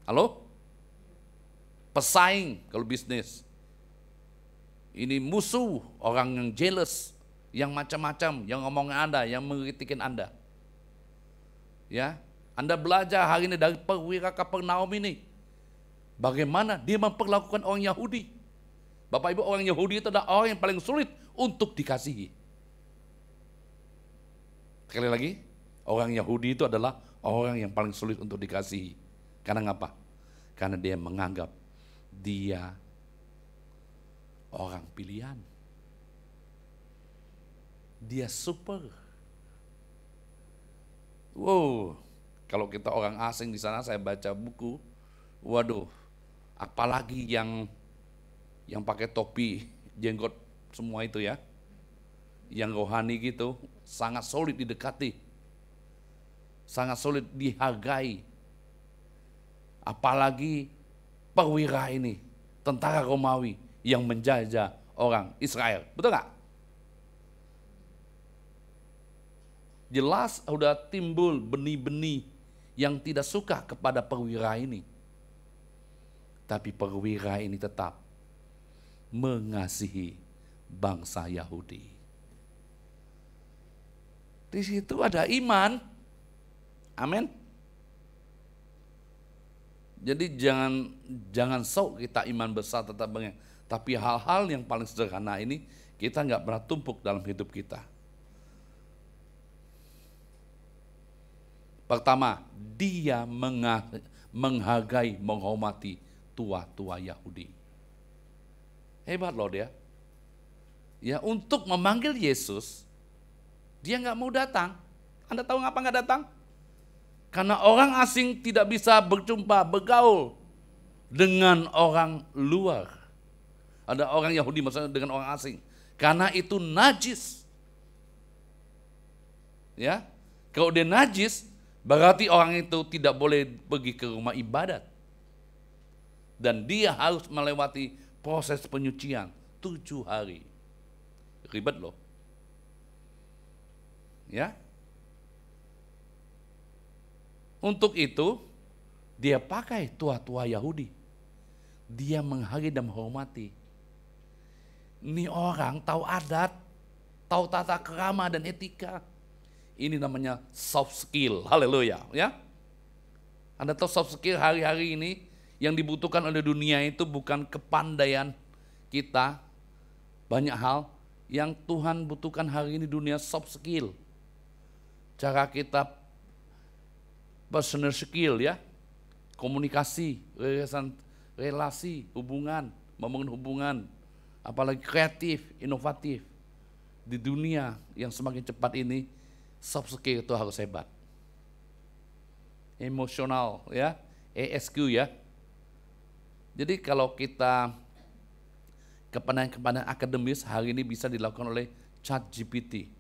Halo? Pesaing kalau bisnis. Ini musuh, orang yang jealous, yang macam-macam, yang ngomongin Anda, yang mengkritikin Anda. Ya, Anda belajar hari ini dari perwira Kapernaum ini. Bagaimana dia memperlakukan orang Yahudi. Bapak Ibu, orang Yahudi itu adalah orang yang paling sulit untuk dikasihi. Sekali lagi, orang Yahudi itu adalah orang yang paling sulit untuk dikasihi. Karena ngapa? Karena dia menganggap dia orang pilihan. Dia super. Wow, kalau kita orang asing di sana, saya baca buku, waduh, apalagi yang pakai topi, jenggot semua itu ya, yang rohani gitu, sangat sulit didekati, sangat sulit dihargai. Apalagi perwira ini, tentara Romawi yang menjajah orang Israel, betul nggak? Jelas sudah timbul benih-benih yang tidak suka kepada perwira ini. Tapi perwira ini tetap mengasihi bangsa Yahudi. Di situ ada iman. Amin. Jadi jangan sok kita iman besar tetap banyak. Tapi hal-hal yang paling sederhana ini kita nggak pernah tumpuk dalam hidup kita. Pertama, dia menghargai, menghormati tua-tua Yahudi. Hebat loh dia. Ya, untuk memanggil Yesus, dia nggak mau datang. Anda tahu ngapa nggak datang? Karena orang asing tidak bisa berjumpa, bergaul dengan orang luar. Ada orang Yahudi maksudnya dengan orang asing. Karena itu najis. Ya, kalau dia najis, berarti orang itu tidak boleh pergi ke rumah ibadat. Dan dia harus melewati proses penyucian 7 hari. Ribet loh. Ya. Untuk itu, dia pakai tua-tua Yahudi. Dia menghargai dan menghormati. Ini orang tahu adat, tahu tata krama dan etika. Ini namanya soft skill, haleluya, ya. Anda tahu soft skill hari-hari ini yang dibutuhkan oleh dunia itu bukan kepandaian kita, banyak hal yang Tuhan butuhkan hari ini dunia soft skill. Cara kita personal skill ya, komunikasi, relasi, hubungan, membangun hubungan, apalagi kreatif, inovatif. Di dunia yang semakin cepat ini, soft skill itu harus hebat. Emosional ya, ESQ ya. Jadi kalau kita kepandaian akademis hari ini bisa dilakukan oleh ChatGPT.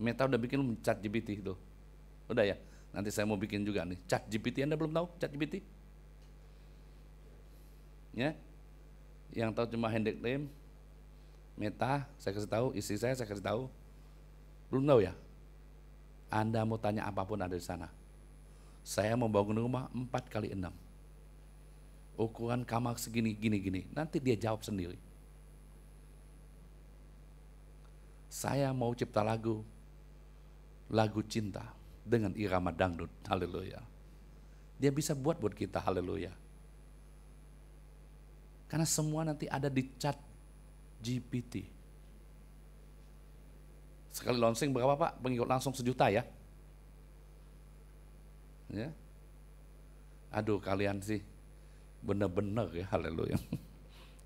Meta udah bikin ChatGPT itu. Udah ya, nanti saya mau bikin juga nih. ChatGPT, Anda belum tahu ChatGPT? Ya, yang tahu cuma Hendrik Lim, Meta, saya kasih tahu, istri saya kasih tahu. Belum tahu ya? Anda mau tanya apapun ada di sana. Saya mau bangun rumah 4x6. Ukuran kamar segini, gini. Nanti dia jawab sendiri. Saya mau cipta lagu cinta dengan irama dangdut, haleluya. Dia bisa buat kita, haleluya. Karena semua nanti ada di ChatGPT. Sekali launching berapa Pak? Pengikut langsung 1 juta ya? Ya. Aduh kalian sih bener-bener ya, haleluya.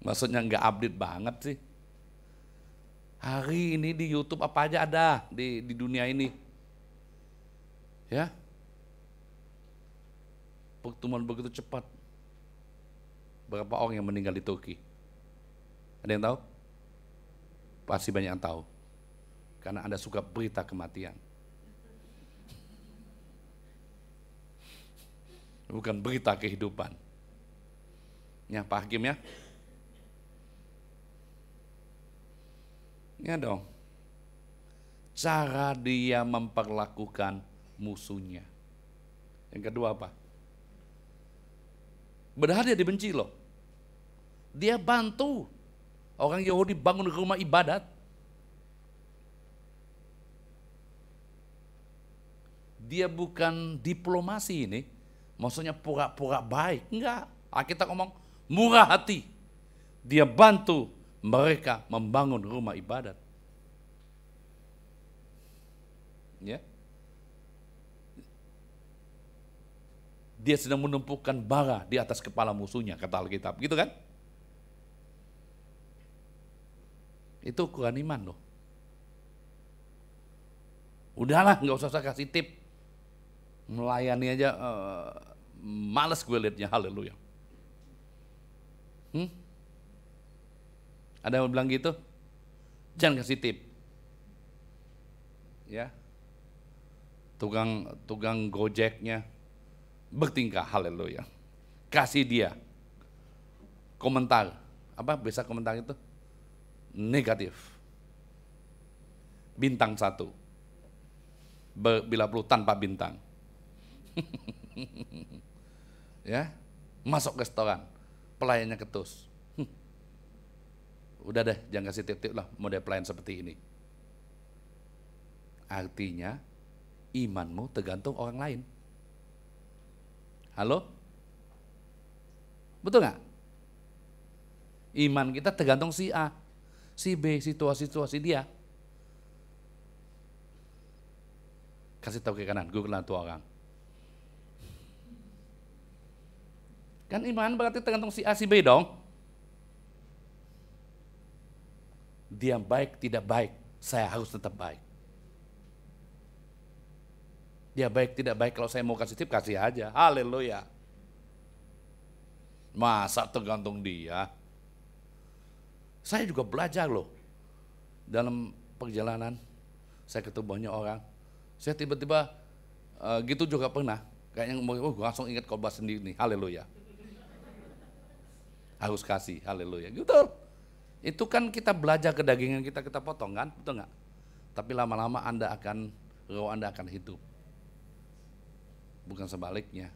Maksudnya nggak update banget sih. Hari ini di YouTube apa aja ada di dunia ini. Ya. Pertumbuhan begitu cepat. Berapa orang yang meninggal di Turki? Ada yang tahu? Pasti banyak yang tahu. Karena Anda suka berita kematian. Bukan berita kehidupan. Ya Pak Hakim ya. Ya dong. Cara dia memperlakukan musuhnya. Yang kedua apa? Padahal dia dibenci loh. Dia bantu orang Yahudi bangun rumah ibadat. Dia bukan diplomasi ini, maksudnya pura-pura baik. Enggak, kita ngomong murah hati. Dia bantu mereka membangun rumah ibadat. Ya. dia sedang menumpukan bara di atas kepala musuhnya, kata Alkitab, gitu kan? Itu ukuran iman loh. Udahlah, nggak usah saya kasih tip. Melayani aja, males gue liatnya, haleluya. Ada yang bilang gitu? Jangan kasih tip. Ya, tukang gojeknya bertingkah, haleluya. Kasih dia komentar, apa biasa komentar itu? Negatif. Bintang 1. Bila perlu tanpa bintang. Ya, masuk restoran, pelayannya ketus. Udah deh, jangan kasih tip-tip lah model pelayan seperti ini. Artinya imanmu tergantung orang lain. Halo? Betul nggak? Iman kita tergantung si A, si B, situasi dia. Kasih tahu ke kanan, gue kenal tuh orang. Kan iman berarti tergantung si A, si B dong. Dia baik, tidak baik, saya harus tetap baik. Dia baik, tidak baik, kalau saya mau kasih tip, kasih aja. Haleluya. Masa tergantung dia? Saya juga belajar loh. Dalam perjalanan, saya ketemu banyak orang. Saya tiba-tiba gitu juga pernah. Kayaknya gue langsung ingat khotbah sendiri nih. Haleluya. Harus kasih, haleluya. Gitu. Itu kan kita belajar kedagingan kita potong kan, betul nggak? Tapi lama-lama roh Anda akan hidup. Bukan sebaliknya.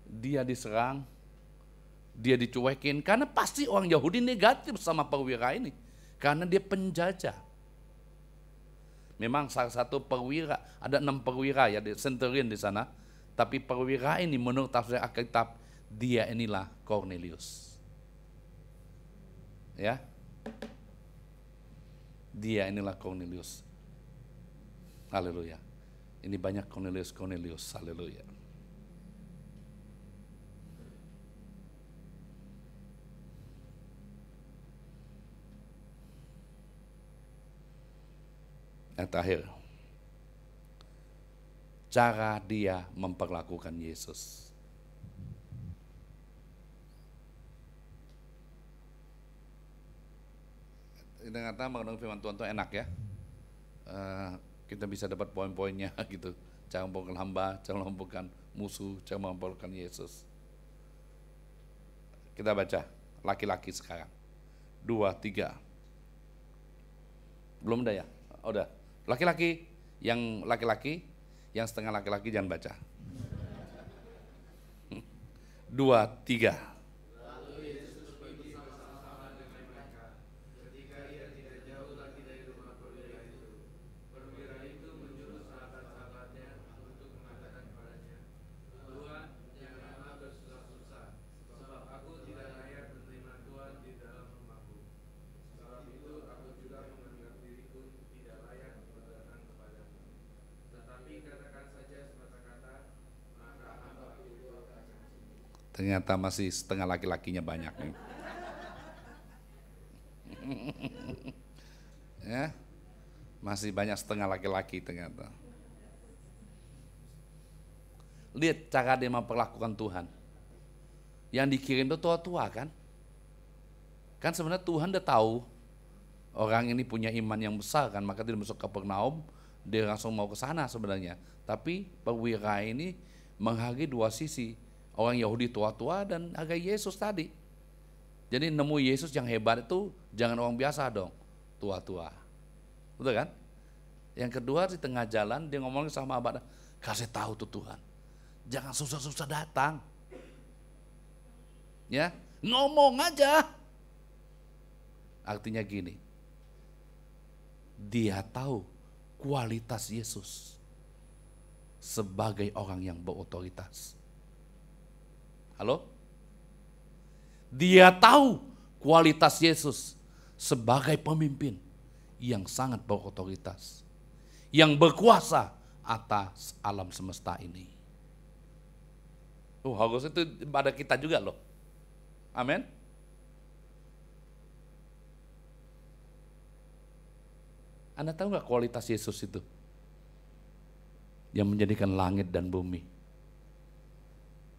Dia diserang, dia dicuekin, karena pasti orang Yahudi negatif sama perwira ini. Karena dia penjajah. Memang salah satu perwira, ada 6 perwira ya, di centurion di sana. Tapi perwira ini menurut tafsir Alkitab, dia inilah Cornelius. Ya. Dia inilah Cornelius. Haleluya. Ini banyak Cornelius, haleluya. Yang terakhir, cara dia memperlakukan Yesus. Ternyata mengenai firman Tuhan itu enak ya. Kita bisa dapat poin-poinnya gitu. Cara memperlakukan hamba, cara memperlakukan musuh, cara memperlakukan Yesus. Kita baca laki-laki sekarang. 2, 3. Belum ada ya? Oh, udah. Laki-laki, yang setengah laki-laki jangan baca. 2, 3. Ternyata masih setengah laki-lakinya banyak nih. Ya, masih banyak setengah laki-laki ternyata. Lihat cara dia memperlakukan Tuhan. Yang dikirim itu tua-tua kan? Kan sebenarnya Tuhan udah tahu orang ini punya iman yang besar kan, maka dia masuk ke Kapernaum, dia langsung mau ke sana sebenarnya. Tapi perwira ini menghargai dua sisi. Orang Yahudi tua-tua dan agak Yesus tadi. Jadi nemu Yesus yang hebat itu jangan orang biasa dong, tua-tua. Betul kan? Yang kedua di tengah jalan dia ngomong sama abad, kasih tahu tuh Tuhan. Jangan susah-susah datang. Ya, ngomong aja. Artinya gini. Dia tahu kualitas Yesus sebagai orang yang berotoritas. Halo? Dia tahu kualitas Yesus sebagai pemimpin yang sangat berotoritas, yang berkuasa atas alam semesta ini. Harus itu pada kita juga loh. Amin. Anda tahu nggak kualitas Yesus itu? Yang menjadikan langit dan bumi.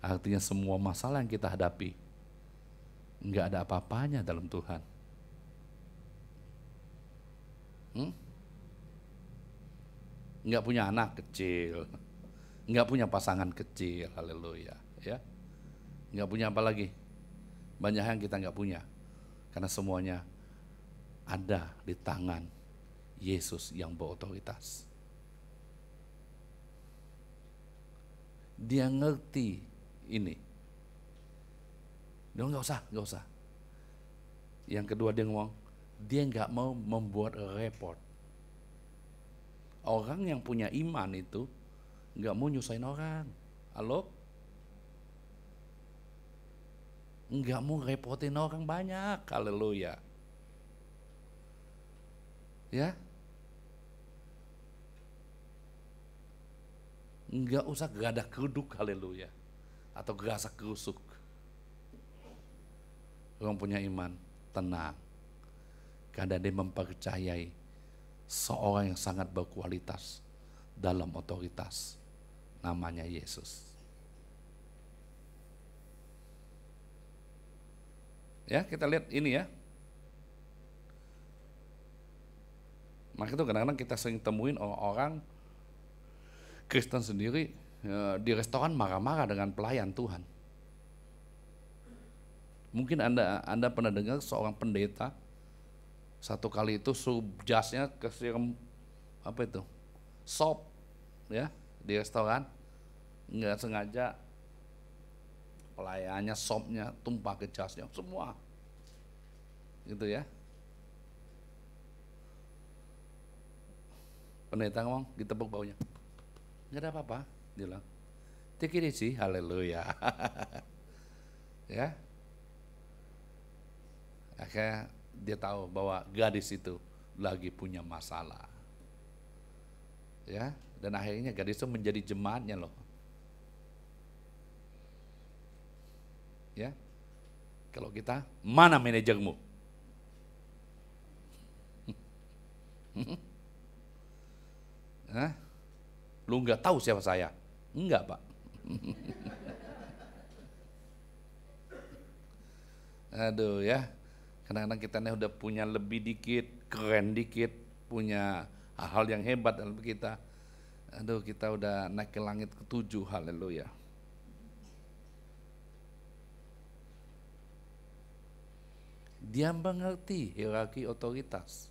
Artinya semua masalah yang kita hadapi, nggak ada apa-apanya dalam Tuhan. Nggak punya anak kecil, nggak punya pasangan kecil, haleluya, ya. Nggak punya apa lagi? Banyak yang kita nggak punya, karena semuanya ada di tangan Yesus yang berotoritas. Dia ngerti ini. Dia nggak usah. Yang kedua dia ngomong, dia nggak mau membuat repot. Orang yang punya iman itu nggak mau nyusahin orang. Halo? Nggak mau repotin orang banyak. Haleluya. Ya? Nggak usah geradak geruduk, haleluya. Atau gerasak gerusuk. Orang punya iman, tenang. Karena dia mempercayai seorang yang sangat berkualitas dalam otoritas, namanya Yesus. Ya, kita lihat ini ya. Maka itu kadang-kadang kita sering temuin orang-orang Kristen sendiri di restoran marah-marah dengan pelayan Tuhan. Mungkin Anda pernah dengar seorang pendeta satu kali itu suruh jasnya kesiram sop ya di restoran, nggak sengaja pelayannya sopnya tumpah ke jasnya semua, gitu ya. Pendeta ngomong, ditepuk baunya, nggak ada apa-apa, dia bilang, take it easy, haleluya. Ya, akhirnya dia tahu bahwa gadis itu lagi punya masalah, ya, dan akhirnya gadis itu menjadi jemaatnya loh, ya. Kalau kita, mana manajermu? Hah? Lu nggak tahu siapa saya? Enggak, Pak. Aduh ya, kadang-kadang kita nih udah punya lebih dikit, keren dikit, punya hal-hal yang hebat dalam kita. Aduh, kita udah naik ke langit ke-7, haleluya. Dia mengerti hierarki otoritas.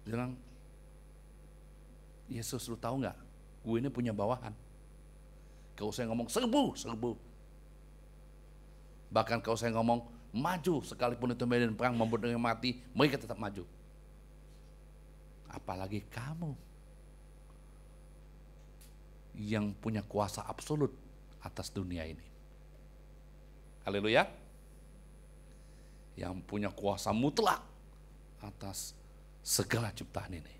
Dia bilang, Yesus, lu tahu nggak? Gue ini punya bawahan. Kalau saya ngomong serbu. Bahkan kalau saya ngomong maju, sekalipun itu medan perang membuat orang mati, mereka tetap maju. Apalagi kamu yang punya kuasa absolut atas dunia ini. Haleluya. Yang punya kuasa mutlak atas segala ciptaan ini.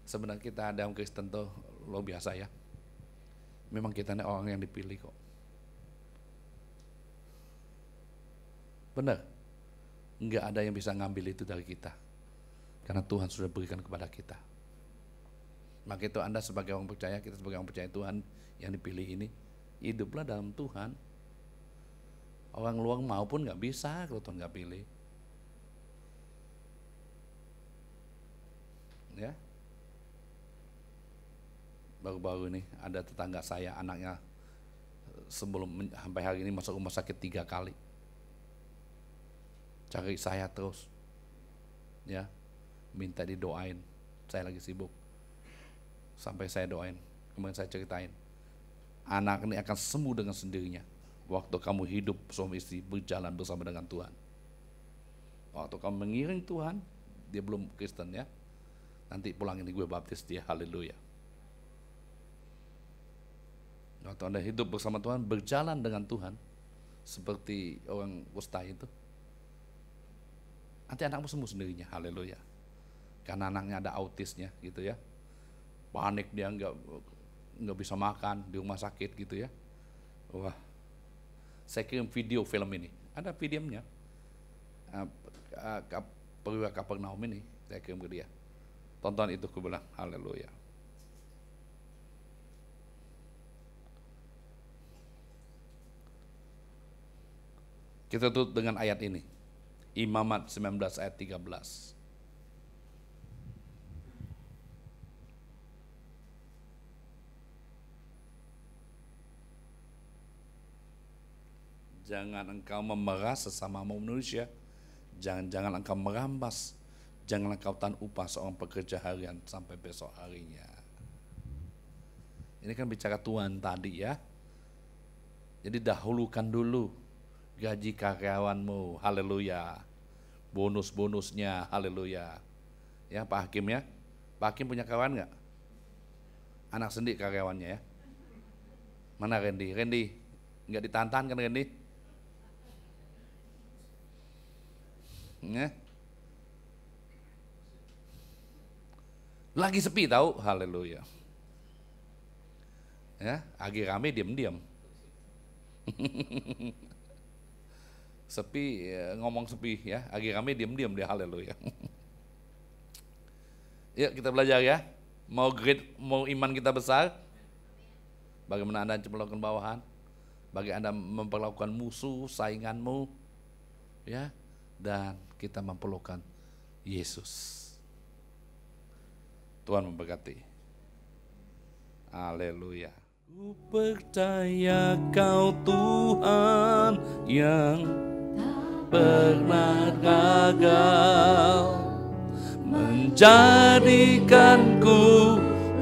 Sebenarnya kita dalam Kristen tuh luar biasa ya. Memang kita ini orang yang dipilih kok. Benar, nggak ada yang bisa ngambil itu dari kita, karena Tuhan sudah berikan kepada kita. Maka itu Anda sebagai orang percaya, kita sebagai orang percaya Tuhan yang dipilih ini, hiduplah dalam Tuhan. Orang luar maupun nggak bisa kalau Tuhan nggak pilih. Ya, baru-baru ini ada tetangga saya, anaknya sebelum sampai hari ini masuk rumah sakit 3 kali. Cari saya terus, ya, minta didoain. Saya lagi sibuk, sampai saya doain. Kemudian saya ceritain, anak ini akan sembuh dengan sendirinya. Waktu kamu hidup suami istri berjalan bersama dengan Tuhan. Waktu kamu mengiring Tuhan, dia belum Kristen ya. Nanti pulang ini gue baptis dia, haleluya. Waktu Anda hidup bersama Tuhan, berjalan dengan Tuhan, seperti orang kusta itu, nanti anakmu sembuh sendirinya, haleluya. Karena anaknya ada autisnya gitu ya. panik dia nggak bisa makan di rumah sakit gitu ya. Wah, saya kirim video film ini, ada videonya. Perwira Kapernaum ini saya kirim ke dia. Tonton itu, aku bilang haleluya. Kita tutup dengan ayat ini. Imamat 19 ayat 13. Jangan engkau memerah sesama manusia, jangan engkau merampas, jangan engkau tahan upah seorang pekerja harian sampai besok harinya. Ini kan bicara Tuhan tadi ya. Jadi dahulukan dulu gaji karyawanmu, haleluya. Bonus-bonusnya, haleluya. Ya Pak Hakim ya. Pak Hakim punya karyawan nggak? Anak sendiri karyawannya ya. Mana Randy? Randy, nggak ditahan-tahan kan Randy? Ya. Lagi sepi tahu, haleluya. Ya, lagi rame diam-diam. Sepi, ngomong sepi ya, lagi rame diam-diam dia, haleluya. Yuk kita belajar ya. Mau iman kita besar, bagaimana Anda memperlakukan bawahan, bagaimana Anda memperlakukan musuh, sainganmu, ya, dan kita memperlukan Yesus. Tuhan memberkati. Haleluya. Ku percaya Kau Tuhan yang pernah gagal, menjadikanku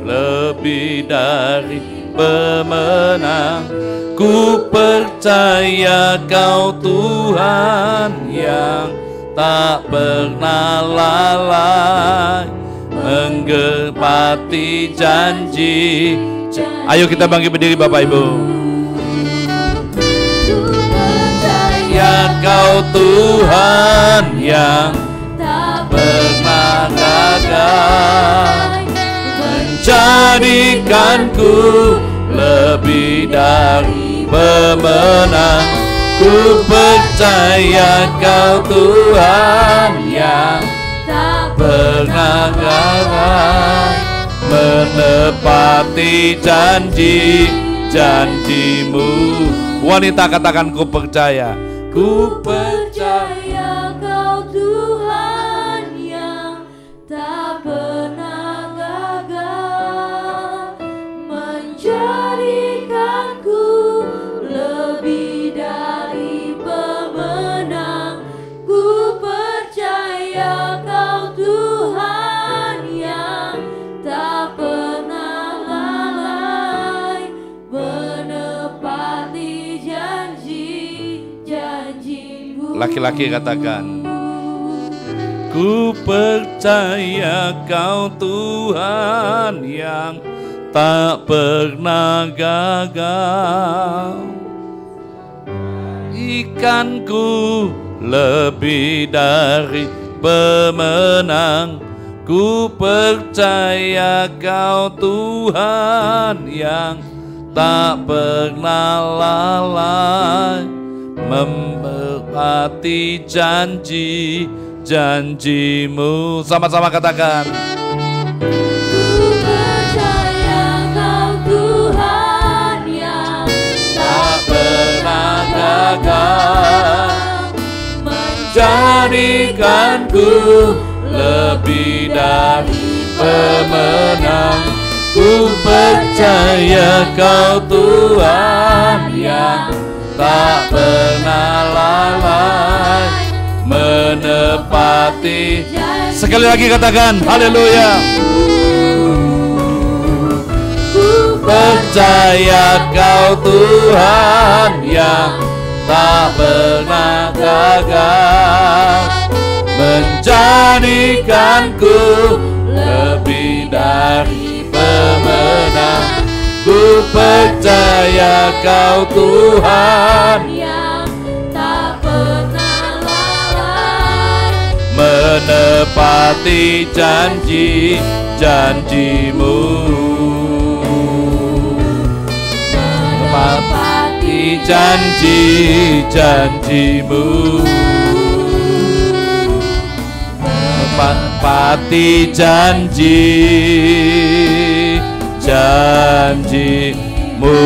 lebih dari pemenang. Ku percaya Kau Tuhan yang tak pernah lalai, menggepati janji. Ayo kita bangkit berdiri Bapak Ibu. Ya Kau Tuhan yang tak pernah gagal, menjadikanku lebih dari pemenang. Ku percaya Kau Tuhan yang tak pernah gagal, menepati janji-janjimu. Wanita katakan ku percaya. Ku percaya Kau Tuhan yang tak pernah gagal, menjadikanku lebih dari pemenang. Ku percaya Kau Tuhan yang tak pernah lalai, menepati janji-janjimu. Laki-laki katakan, ku percaya Kau Tuhan yang tak pernah gagal, ikanku lebih dari pemenang. Ku percaya Kau Tuhan yang tak pernah lalai, menepati janji-janjimu. Sama-sama katakan. Ku percaya Kau Tuhan yang tak pernah gagal, menjadikanku lebih dari pemenang. Ku percaya Kau Tuhan yang tak pernah lalai, menepati. Sekali lagi katakan haleluya. Ku percaya Kau Tuhan yang tak pernah gagal, menjadikanku lebih dari pemenang. Ku percaya Kau Tuhan yang tak pernah lalai, menepati janji-janjimu. janjimu, menepati janji-janjimu, menepati janji-janjimu.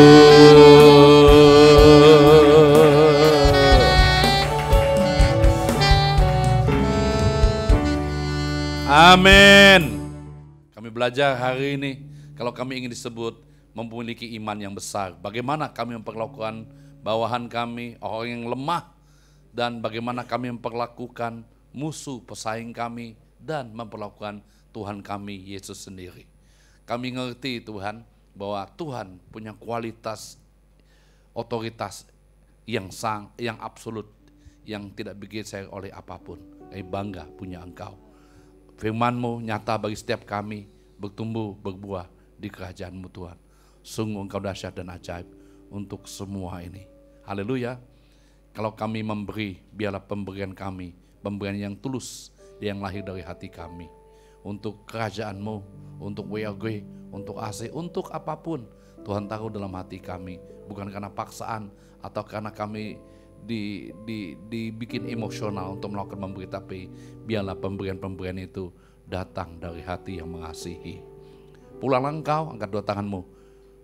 Amin. Kami belajar hari ini, kalau kami ingin disebut memiliki iman yang besar, bagaimana kami memperlakukan bawahan kami, orang yang lemah, dan bagaimana kami memperlakukan musuh pesaing kami, dan memperlakukan Tuhan kami, Yesus sendiri. Kami ngerti Tuhan, bahwa Tuhan punya kualitas, otoritas yang absolut, yang tidak digeser oleh apapun. Kami bangga punya Engkau. Firman-Mu nyata bagi setiap kami, bertumbuh, berbuah di kerajaan-Mu Tuhan. Sungguh Engkau dahsyat dan ajaib untuk semua ini. Haleluya. Kalau kami memberi, biarlah pemberian kami, pemberian yang tulus, yang lahir dari hati kami. Untuk kerajaan-Mu, untuk WLG, untuk AC, untuk apapun Tuhan taruh dalam hati kami. Bukan karena paksaan atau karena kami dibikin emosional untuk melakukan memberi, tapi biarlah pemberian-pemberian itu datang dari hati yang mengasihi. Pulanglah engkau, angkat dua tanganmu,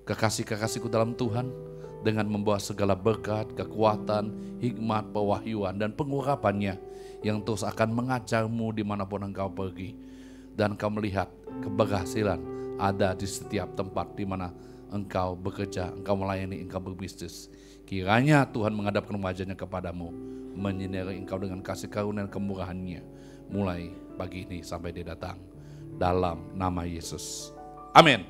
kekasih-kekasihku dalam Tuhan, dengan membawa segala berkat, kekuatan, hikmat, pewahyuan, dan pengurapannya yang terus akan mengajarmu dimanapun engkau pergi. Dan engkau melihat keberhasilan ada di setiap tempat di mana engkau bekerja, engkau melayani, engkau berbisnis. Kiranya Tuhan menghadapkan wajahnya kepadamu, menyinari engkau dengan kasih karunia dan kemurahan-Nya, mulai pagi ini sampai Dia datang. Dalam nama Yesus. Amin.